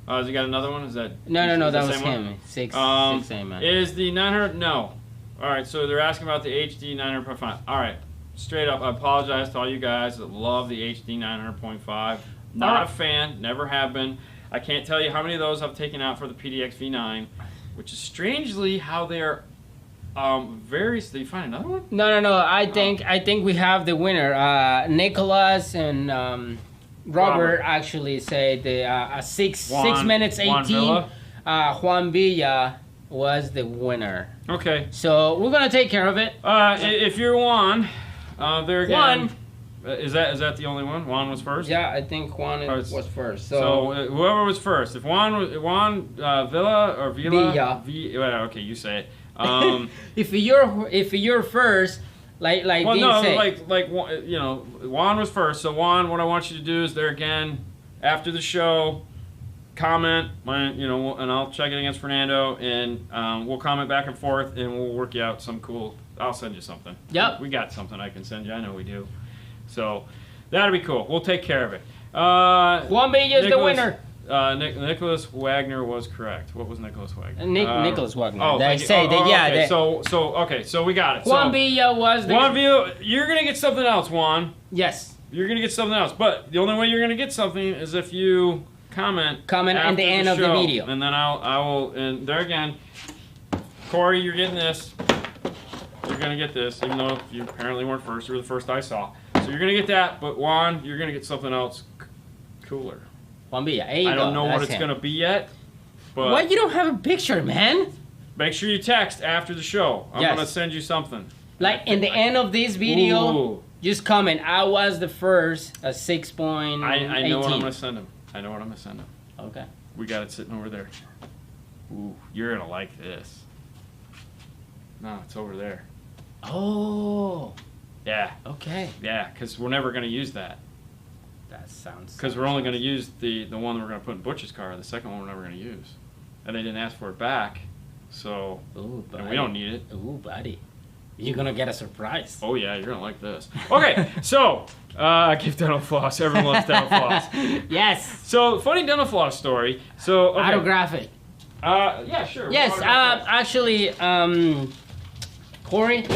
Has he got another one? Is that No, that was same one? him. 6 amp. Is the 900? No. All right, so they're asking about the HD 900.5. All right, straight up, I apologize to all you guys that love the HD 900.5. Not a fan, never have been. I can't tell you how many of those I've taken out for the PDX V9, which is strangely how they're very. Did you find another one? No. I think we have the winner. Nicholas and Robert actually said the 6 minutes 18. Juan Villa was the winner. Okay. So we're gonna take care of it. If you're Juan, there again. Juan. Is that the only one? Juan was first. Yeah, I think Juan was first. So whoever was first, if Juan Villa or Villa. Well, okay, you say it. If you're first, like well, Dean no, said. like you know, Juan was first. So Juan, what I want you to do is there again after the show, comment, and I'll check it against Fernando, and we'll comment back and forth, and we'll work you out some cool. I'll send you something. Yep. We got something I can send you. I know we do. So that'll be cool. We'll take care of it. Juan Villa is the winner. Nicholas Wagner was correct. What was Nicholas Wagner? Nicholas Wagner. Oh, they say that. Yeah. Okay. So we got it. Juan Villa was the. Juan Villa, you're gonna get something else, Juan. Yes. You're gonna get something else, but the only way you're gonna get something is if you comment at the end of the video, and then I will. And there again, Corey, you're getting this. You're gonna get this, even though you apparently weren't first. You were the first I saw. So you're going to get that, but Juan, you're going to get something else cooler. Juan Villa, I don't know what it's going to be yet, but... Why you don't have a picture, man? Make sure you text after the show. I'm going to send you something. Like, in the end of this video, just comment, I was the first, a 6.18. I know what I'm going to send him. Okay. We got it sitting over there. Ooh, you're going to like this. No, it's over there. Oh... Yeah. Okay. Yeah, because we're never going to use that. That sounds... Because we're only going to use the one that we're going to put in Butch's car. The second one we're never going to use. And they didn't ask for it back, so... Ooh, buddy. And we don't need it. Ooh, buddy. You're going to get a surprise. Oh, yeah, you're going to like this. Okay, so... give dental floss. Everyone loves dental floss. Yes. So, funny dental floss story. So, okay. Autographic. Yeah, sure. Yes, actually, Corey...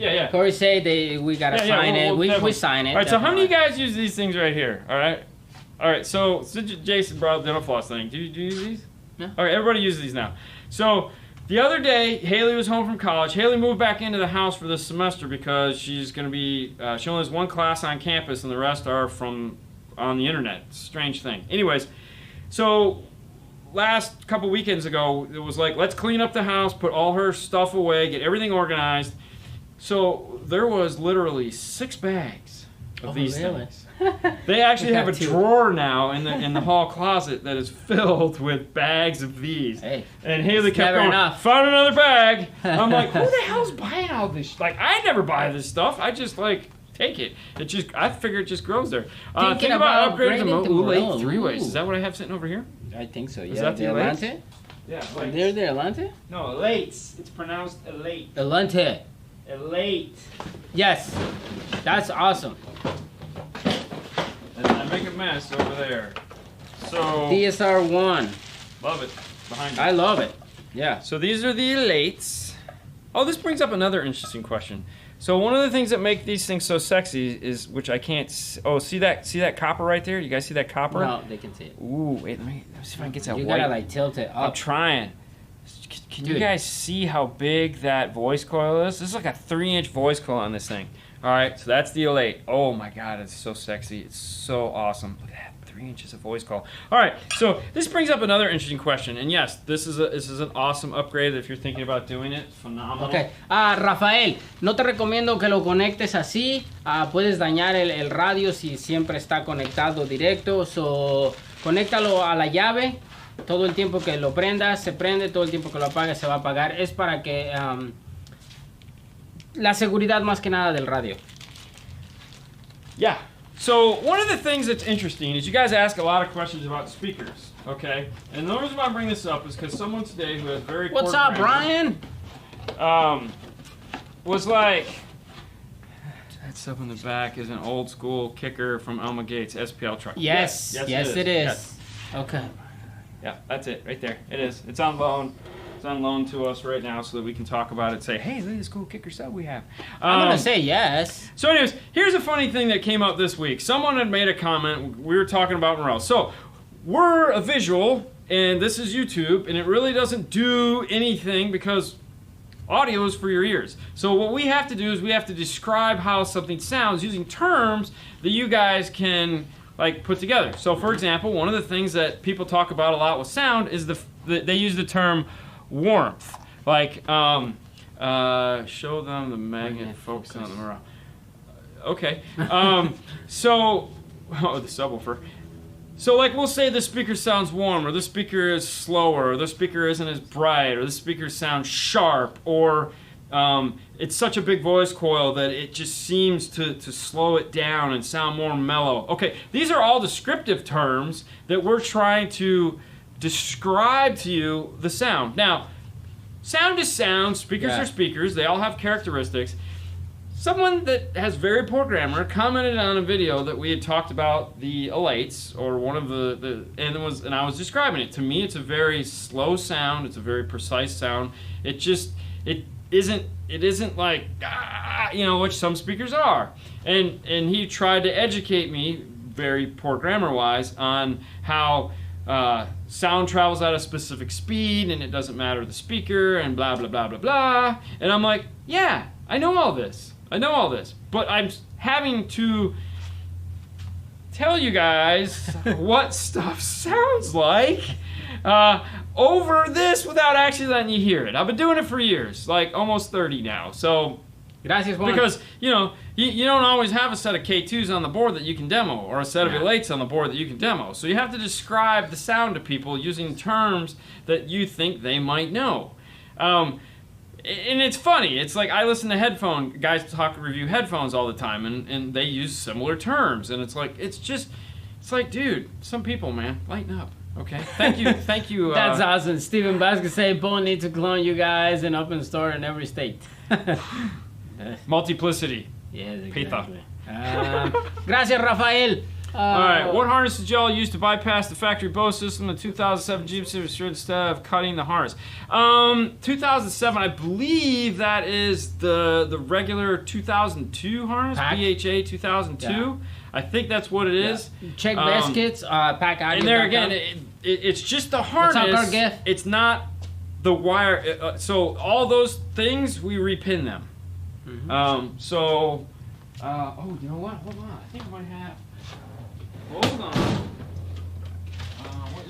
Yeah. Corey said we gotta sign it. We sign it. All right. So how many of you guys use these things right here? All right. So since Jason brought up the dental floss thing, do you use these? Yeah. All right. Everybody uses these now. So the other day, Haley was home from college. Haley moved back into the house for this semester because she's gonna be. She only has one class on campus, and the rest are on the internet. It's a strange thing. Anyways, so last couple weekends ago, it was like, let's clean up the house, put all her stuff away, get everything organized. So there was literally 6 bags of these things. They actually have a drawer now in the hall closet that is filled with bags of these. Hey, and Haley kept going, found another bag. I'm like, who the hell's buying all this? Like, I never buy this stuff. I just take it. I figure it just grows there. Think about upgrading to late 3-ways. Is that what I have sitting over here? I think so. Yeah. Is that the Elante? Yeah. They're the Elante? No, Elates. It's pronounced Elate. Elante. Elate. Yes, that's awesome. And I make a mess over there. So DSR1. Love it. Behind you. I love it. Yeah. So these are the Elates. Oh, this brings up another interesting question. So one of the things that make these things so sexy is, which I can't. See that copper right there? You guys see that copper? No, they can see it. Ooh, wait. Let me see if I can get that white. You gotta tilt it up. I'm trying. Can you guys see how big that voice coil is? This is like a 3-inch voice coil on this thing. All right, so that's the Elate. Oh my God, it's so sexy. It's so awesome. Look at that, 3 inches of voice coil. All right, so this brings up another interesting question. And yes, this is an awesome upgrade if you're thinking about doing it. Phenomenal. Okay. Rafael, no te recomiendo que lo conectes así. Puedes dañar el radio si siempre está conectado directo. So, conéctalo a la llave. Todo el tiempo que lo prendas, se prende. Todo el tiempo que lo apagues, se va a apagar. Es para que... la seguridad más que nada del radio. Yeah. So one of the things that's interesting is you guys ask a lot of questions about speakers, okay? And the reason why I bring this up is because someone today who has very... What's up, Brian? Was like... That stuff in the back is an old school kicker from Elma Gates SPL truck. Yes, it is. Yes. Okay. Yeah, that's it right there. It is. It's on loan. It's on loan to us right now so that we can talk about it. Say, hey, look at this cool kicker sub we have. I'm gonna say yes. So anyways, here's a funny thing that came up this week. Someone had made a comment. We were talking about morels. So we're a visual, and this is YouTube, and it really doesn't do anything because audio is for your ears. So what we have to do is we have to describe how something sounds using terms that you guys can like put together. So for example, one of the things that people talk about a lot with sound is they use the term warmth. Like show them the magnet focusing on the morale. Okay. So the subwoofer. So like we'll say the speaker sounds warm, or the speaker is slower, or the speaker isn't as bright, or the speaker sounds sharp, or it's such a big voice coil that it just seems to slow it down and sound more mellow. Okay, these are all descriptive terms that we're trying to describe to you the sound. Now, sound is sound, speakers are speakers, they all have characteristics. Someone that has very poor grammar commented on a video that we had talked about the elates, or one of and I was describing it. To me, it's a very slow sound. It's a very precise sound. It isn't like which some speakers are. And he tried to educate me, very poor grammar wise, on how sound travels at a specific speed and it doesn't matter the speaker and blah blah blah blah blah. And I'm like, yeah, I know all this. But I'm having to tell you guys what stuff sounds like over this without actually letting you hear it. I've been doing it for years, like almost 30 now. So, gracias, Juan. because you don't always have a set of K2s on the board that you can demo, or a set of elates on the board that you can demo. So you have to describe the sound to people using terms that you think they might know. And it's funny. It's like I listen to guys review headphones all the time, and they use similar terms. And it's like, dude, some people, man, lighten up. Okay, thank you. That's awesome. Steven Vasquez say Bo needs to clone you guys and open store in every state. Multiplicity. Yes, exactly. Gracias, Rafael. All right, what harness did y'all use to bypass the factory Bose system, the 2007 Jeep Series instead of cutting the harness? 2007, I believe that is the regular 2002 harness, BHA 2002. Yeah. I think that's what it is. Check baskets, pack out. And there again, it's just the harness. It's not the wire. So all those things, we repin them. Mm-hmm. Oh, you know what? Hold on. I think I might have. Hold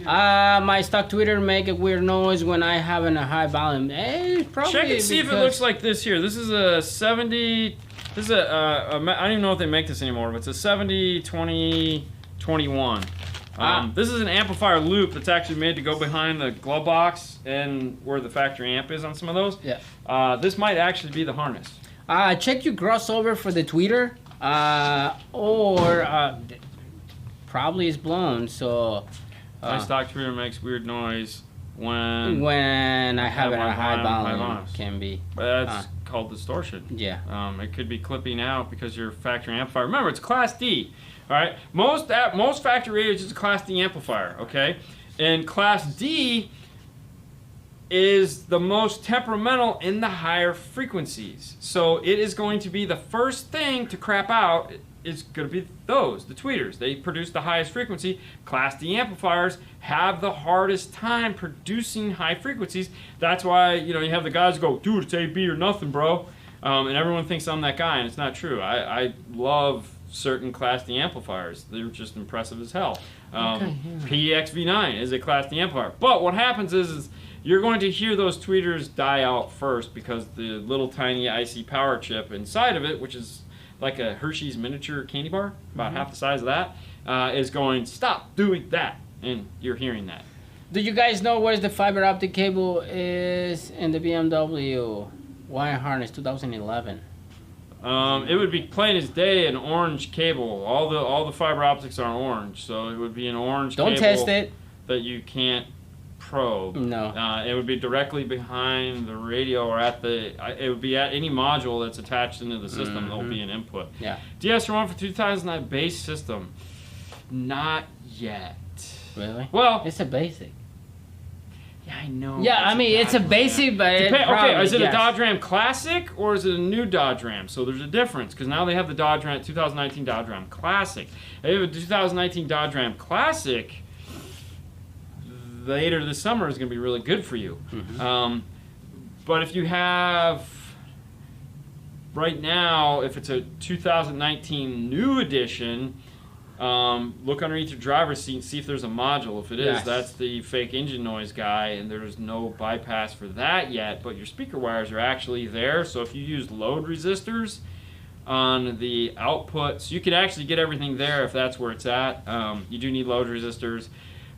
on. My stock tweeter make a weird noise when I have in a high volume. Probably. Check and see if it looks like this here. This is a 70. This is I don't even know if they make this anymore, but it's a 70-20-21. This is an amplifier loop that's actually made to go behind the glove box and where the factory amp is on some of those. Yeah. This might actually be the harness. Check your crossover for the tweeter, probably is blown. So my stock tweeter makes weird noise when I have it at a high volume. Can be. That's called distortion. Yeah. It could be clipping out because your factory amplifier. Remember, it's Class D. All right. Most factory radios is a Class D amplifier. Okay, and Class D is the most temperamental in the higher frequencies. So it is going to be the first thing to crap out. Is going to be the tweeters. They produce the highest frequency. Class D amplifiers have the hardest time producing high frequencies. That's why you have the guys who go, dude, it's AB or nothing, bro. And everyone thinks I'm that guy, and it's not true. I love certain Class D amplifiers. They're just impressive as hell. PEX-V9 is a Class D amplifier. But what happens is you're going to hear those tweeters die out first because the little tiny IC power chip inside of it, which is like a Hershey's miniature candy bar, about half the size of that, is going, stop doing that, and you're hearing that. Do you guys know where the fiber optic cable is in the BMW wire harness 2011? It would be plain as day an orange cable. All the fiber optics are orange, so it would be an orange cable. Don't test it. That you can't probe. No. It would be directly behind the radio, or it would be at any module that's attached into the system. There'll be an input. Yeah. DS1 for 2009 base system. Not yet. Really? Well, it's a basic. Yeah, I know. Yeah, I mean, it's a basic, but okay, is it a Dodge Ram Classic or is it a new Dodge Ram? So there's a difference because now they have the Dodge Ram 2019 Dodge Ram Classic. They have a 2019 Dodge Ram Classic. Later this summer is going to be really good for you. Mm-hmm. But if you have right now, if it's a 2019 new edition. Look underneath your driver's seat and see if there's a module. If it is, that's the fake engine noise guy, and there's no bypass for that yet, but your speaker wires are actually there. So if you use load resistors on the output, so you could actually get everything there if that's where it's at. You do need load resistors.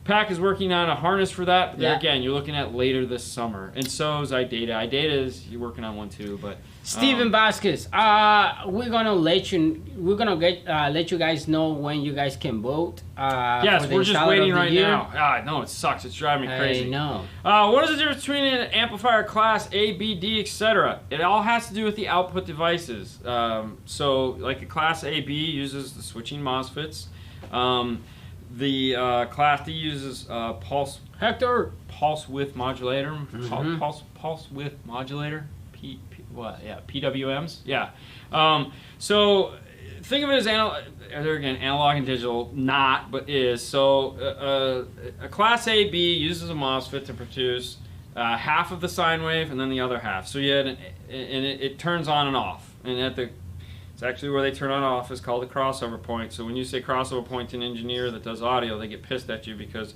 Pack is working on a harness for that, but there again, you're looking at later this summer. And so is iData. iData is, you're working on one too, but... Steven Vasquez, we're gonna let you guys know when you guys can vote. Yes, we're just waiting right now. No, it sucks. It's driving me crazy. I know. What is the difference between an amplifier class A, B, D, etc.? It all has to do with the output devices. So, like a class A, B uses the switching MOSFETs. The class D uses pulse width modulator. Mm-hmm. Pulse width modulator. PWMs. Yeah. So think of it as analog and digital. Not, but is. So a class A B uses a MOSFET to produce half of the sine wave and then the other half. So you had it turns on and off. And it's actually where they turn on and off is called the crossover point. So when you say crossover point to an engineer that does audio, they get pissed at you because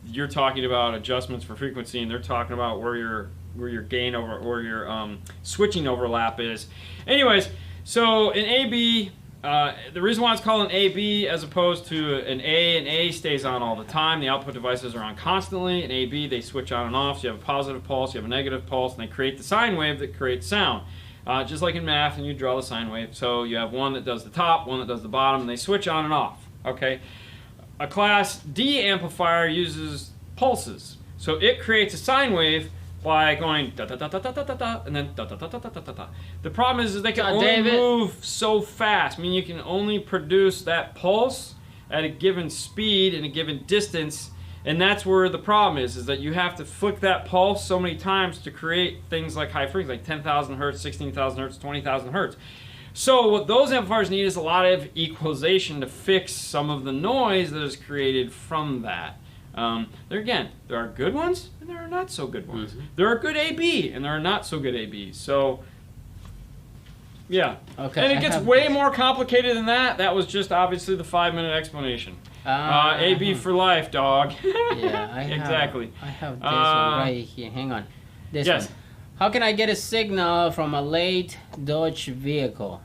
you're talking about adjustments for frequency and they're talking about where your gain over or your switching overlap is. Anyways, so in AB, the reason why it's called an AB as opposed to an A stays on all the time. The output devices are on constantly. In AB, they switch on and off. So you have a positive pulse, you have a negative pulse, and they create the sine wave that creates sound. Just like in math, and you draw the sine wave. So you have one that does the top, one that does the bottom, and they switch on and off. Okay. A class D amplifier uses pulses. So it creates a sine wave by going da da da da da da da and then da da da da da da da. The problem is they can only move so fast. I mean, you can only produce that pulse at a given speed and a given distance, and that's where the problem is that you have to flick that pulse so many times to create things like high frequency, like 10,000 hertz, 16,000 hertz, 20,000 hertz. So what those amplifiers need is a lot of equalization to fix some of the noise that is created from that. There are good ones and there are not so good ones. Mm-hmm. There are good AB and there are not so good AB. So, yeah. Okay. And it gets way more complicated than that. That was just obviously the 5-minute explanation. AB for life, dog. Yeah, exactly. I have this one right here. Hang on. This one. How can I get a signal from a late Dodge vehicle?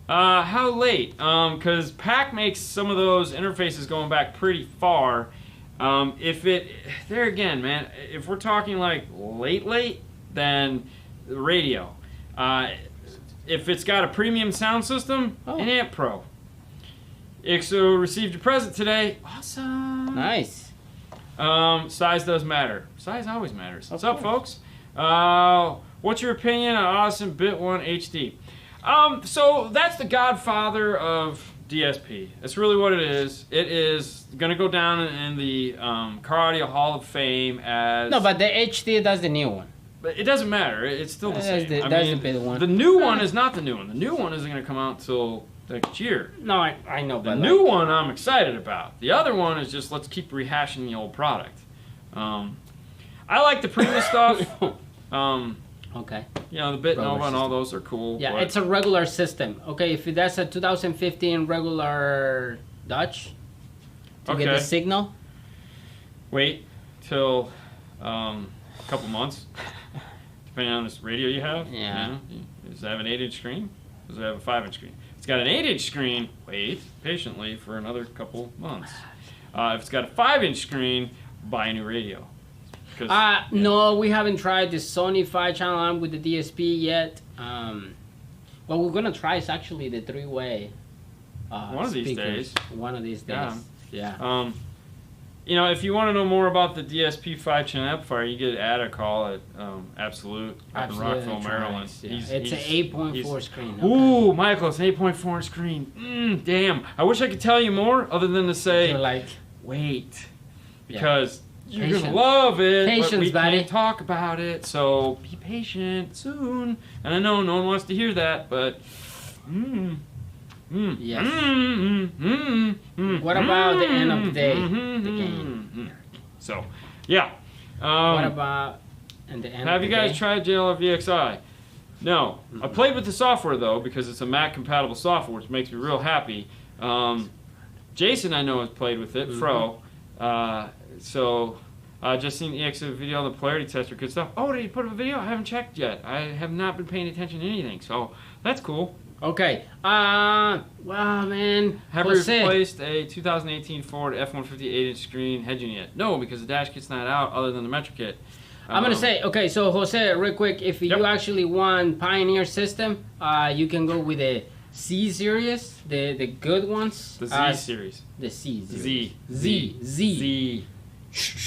How late? Because PAC makes some of those interfaces going back pretty far. There again, man, if we're talking like late, then the radio. If it's got a premium sound system, an Amp Pro. IXO received a present today. Awesome. Nice. Size does matter. Size always matters. What's up, folks? What's your opinion on Austin Bit 1 HD? So that's the godfather of DSP. That's really what it is. It is going to go down in the Car Audio Hall of Fame as... No, but the HD, that's the new one. But it doesn't matter. It's still the same. That's the big one. The new one is not the new one. The new one isn't going to come out until next year. No, I know. The new one I'm excited about. The other one is just let's keep rehashing the old product. I like the previous stuff. Okay. You know, the Bit Nova and all those are cool. Yeah, it's a regular system. Okay, if that's a 2015 regular Dodge to get the signal. Wait till a couple months, depending on this radio you have. Yeah. Does it have an 8-inch screen? Does it have a 5-inch screen? If it's got an 8-inch screen, wait patiently for another couple months. If it's got a 5-inch screen, buy a new radio. No, we haven't tried the Sony 5-channel amp with the DSP yet. What we're gonna try is actually the 3-way. One of these days. One of these days. Yeah. You know, if you want to know more about the DSP 5-channel amplifier, you get a call at Absolute up in Rockville, Maryland. Yeah. It's an 8.4 screen. Okay. Ooh, Michael, it's an 8.4 screen. Damn. I wish I could tell you more other than to say, like, wait, because You're Patience. gonna love it, Patience, but we buddy. can't talk about it. So be patient soon. And I know no one wants to hear that, but Yes. What about the end of the day? The game. So, yeah. What about in the end Have of you the guys day? tried JLR VXI? No. I played with the software though because it's a Mac compatible software, which makes me real happy. Jason, I know, has played with it. Fro. So just seen the EXO video on the polarity tester. Good stuff. Oh, did he put up a video? I haven't checked yet. I have not been paying attention to anything, so that's cool. Okay. Wow, man. Have you Jose. replaced a 2018 Ford F-150 8-inch screen head unit yet? No, because the dash kit's not out other than the Metro kit. I'm gonna say, okay, so Jose, real quick, if you actually want Pioneer system, you can go with the C series, the good ones. The Z series. The C series. Z. Z.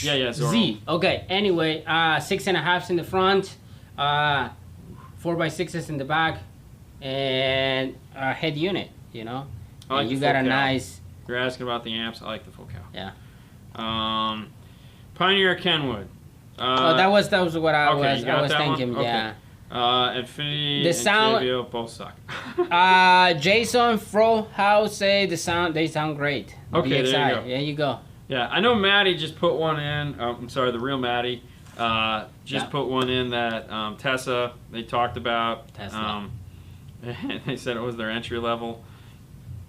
Yeah, Zorro. Z. Okay. Anyway, 6.5s in the front, 4x6s in the back, and a head unit. You know, I like and you the got full a cow. nice. You're asking about the amps. I like the full cow. Yeah. Pioneer Kenwood. That was what I okay, was you got that thinking. one? Yeah. Okay. Infinity The and sound- JBL both suck. Jason Frohouse say they sound great. Okay, there you VXI. go. There you go. Yeah, I know Maddie just put one in. I'm sorry, the real Maddie just put one in that Tessa they talked about. Tesla. They said it was their entry level,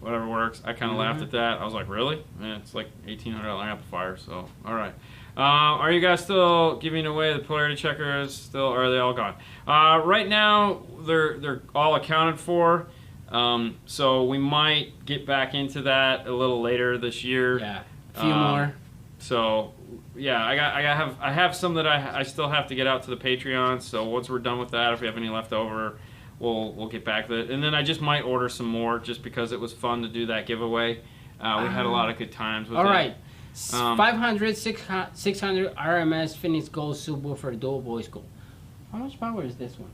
whatever works. I kind of laughed at that. I was like, really? Man, it's like $1,800 amplifier. So, all right. Are you guys still giving away the polarity checkers? Still, or are they all gone? Right now, they're all accounted for. So we might get back into that a little later this year. Yeah. A few more. So yeah, I have some that I still have to get out to the Patreon. So once we're done with that, if we have any left over, we'll get back to it. And then I just might order some more just because it was fun to do that giveaway. We had a lot of good times with it. All right. 500, 600 RMS Phoenix Gold subwoofer dual voice gold. How much power is this one?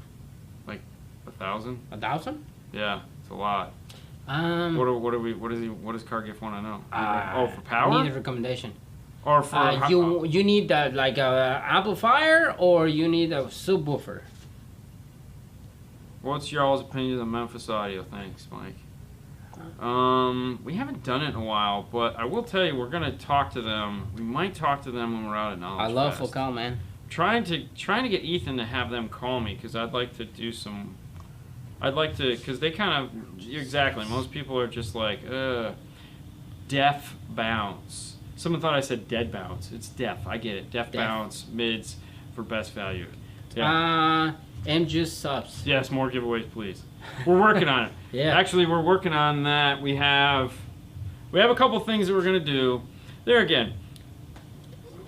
Like 1,000. 1,000? Yeah, it's a lot. What does Car Gift want to know? For power? Need a recommendation. Or for you need like a amplifier or you need a subwoofer. What's y'all's opinion on Memphis Audio? Thanks, Mike. We haven't done it in a while, but I will tell you we're gonna talk to them. We might talk to them when we're out at Knowledge I love Fest. Focal, man. Trying to get Ethan to have them call me because I'd like to do some. I'd like to because they kind of exactly. Most people are just like deaf bounce. Someone thought I said dead bounce. It's deaf. I get it. Deaf. Bounce mids for best value. Yeah. M-Juice subs. Yes, more giveaways, please. We're working on it. Yeah. Actually, we're working on that. We have a couple things that we're gonna do. There again,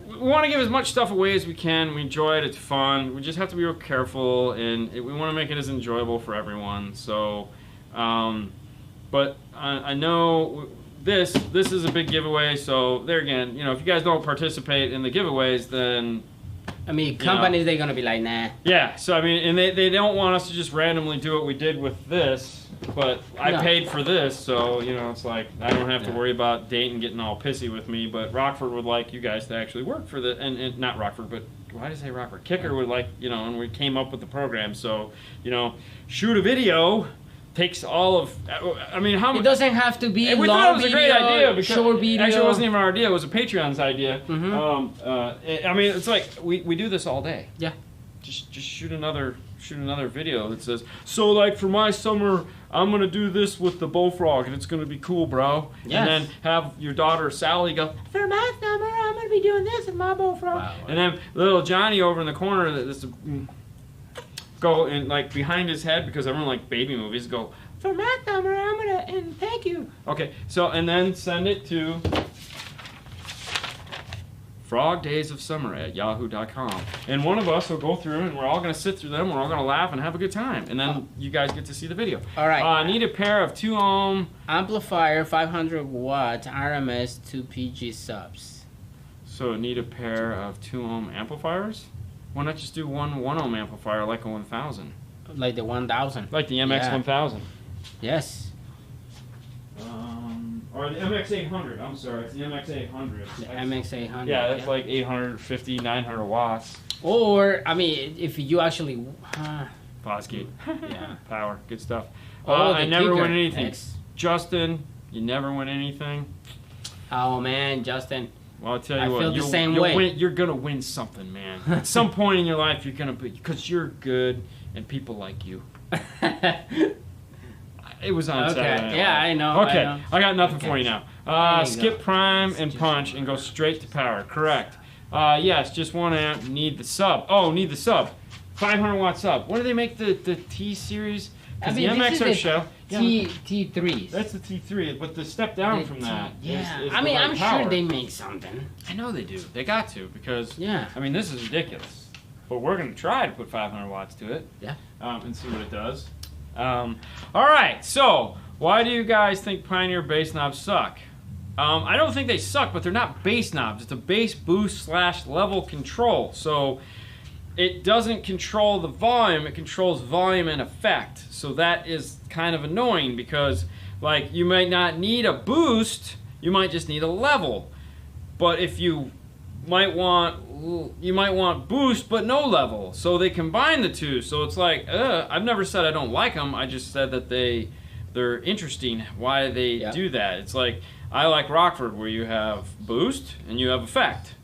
we want to give as much stuff away as we can. We enjoy it. It's fun. We just have to be real careful, and we want to make it as enjoyable for everyone. So, but I know this is a big giveaway. So there again, you know, if you guys don't participate in the giveaways, then I mean, companies, they're going to be like, nah. yeah, so I mean, and they don't want us to just randomly do what we did with this, but I paid for this, so, you know, it's like, I don't have to worry about Dayton getting all pissy with me, but Rockford would like you guys to actually work for the, and not Rockford, but why did I say Rockford? Kicker would like, you know, and we came up with the program, so, you know, shoot a video takes all of, I mean, how much? It doesn't have to be we long thought it was a great video, idea because short video. actually it wasn't even our idea, it was a Patreon's idea. Mm-hmm. I mean, it's like we do this all day. Yeah. Just shoot another video that says, so like for my summer I'm gonna do this with the bullfrog and it's gonna be cool, bro. Yes. And then have your daughter Sally go, for my summer I'm gonna be doing this with my bullfrog. Wow. And then little Johnny over in the corner that's go and like behind his head because everyone like baby movies go, for my summer I'm gonna, and thank you. Okay, so and then send it to frogdaysofsummer@yahoo.com, and one of us will go through and we're all gonna sit through them. We're all gonna laugh and have a good time, and then you guys get to see the video. All right. I need a pair of 2 ohm amplifier, 500 watt RMS 2 PG subs. So need a pair of 2 ohm amplifiers. Why not just do one ohm amplifier like a 1000? Like the 1000. Like the MX 1000. Yes. Or the MX800. I'm sorry, it's the MX800. The MX800. Yeah, that's like 850, 900 watts. Or, I mean, if you actually... Fosgate. yeah. Power. Good stuff. Oh, I the never kicker. win anything. X. Justin, you never win anything. Oh, man, Justin. Well, I'll tell you I what. feel the You'll same way. you're going to win something, man. At some point in your life, you're going to be... Because you're good and people like you. It was on Saturday Night Live. Yeah, I know. Okay, I know. I got nothing for you now. There you Skip go. prime and punch and go straight to power. Correct. Yes, just 1 amp. Need the sub. Oh, need the sub. 500 watt sub. When do they make the T series? Because the MXR shell. T3s. That's the T3, but the step down from that. Yeah. Is I mean, the right I'm power. sure they make something. I know they do. They got to because. Yeah. I mean, this is ridiculous. But we're gonna try to put 500 watts to it. Yeah. And see what it does. All right. So, why do you guys think Pioneer bass knobs suck? I don't think they suck, but they're not bass knobs. It's a bass boost / level control. So it doesn't control the volume. It controls volume and effect. So that is kind of annoying because, like, you might not need a boost. You might just need a level. But if you might want boost but no level. So they combine the two. So it's like, I've never said I don't like them. I just said that they're interesting. Why they do that? It's like I like Rockford where you have boost and you have effect.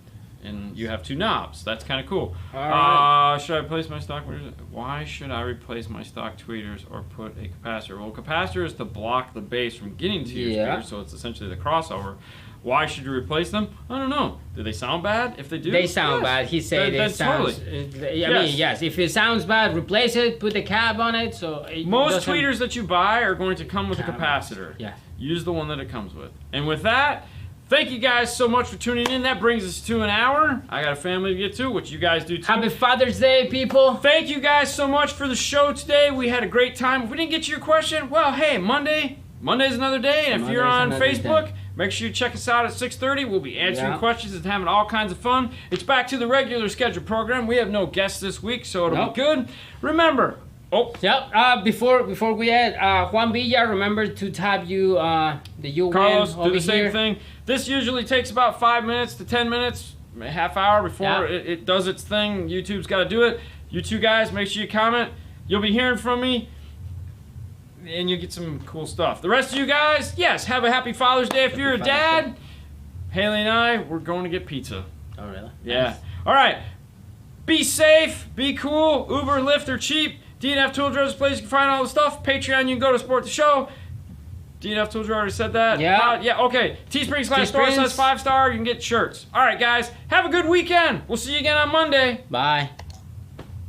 And you have 2 knobs. That's kind of cool. Right. Should I replace my stock tweeters? Why should I replace my stock tweeters or put a capacitor? Well, capacitor is to block the bass from getting to your speaker, so it's essentially the crossover. Why should you replace them? I don't know. Do they sound bad? If they do, They sound bad. He said it sounds. Totally. I mean, yes. If it sounds bad, replace it. Put the cap on it. So it most doesn't- tweeters that you buy are going to come with a Cabinets. capacitor. Yeah. Use the one that it comes with. And with that, thank you guys so much for tuning in. That brings us to an hour. I got a family to get to, which you guys do too. Happy Father's Day, people. Thank you guys so much for the show today. We had a great time. If we didn't get to your question, well, hey, Monday's another day. And if you're on Monday's another Facebook, day. make sure you check us out at 6:30. We'll be answering Yeah. questions and having all kinds of fun. It's back to the regular scheduled program. We have no guests this week, so it'll be good. Remember, Yep. Before we end, Juan Villa, remember to tab you the UN Carlos, over do the same here. thing. This usually takes about 5 minutes to 10 minutes, a half hour before it does its thing. YouTube's got to do it. You two guys, make sure you comment. You'll be hearing from me, and you get some cool stuff. The rest of you guys, yes, have a happy Father's Day. If you're a dad, Haley and I, we're going to get pizza. Oh, really? Yeah. Nice. All right. Be safe. Be cool. Uber, Lyft are cheap. D&F Tundra is a place you can find all the stuff. Patreon, you can go to support the show. D&F Tundra already said that. Yeah. Yeah, okay. Teespring/store Teesprings. /5 star. You can get shirts. All right, guys. Have a good weekend. We'll see you again on Monday. Bye.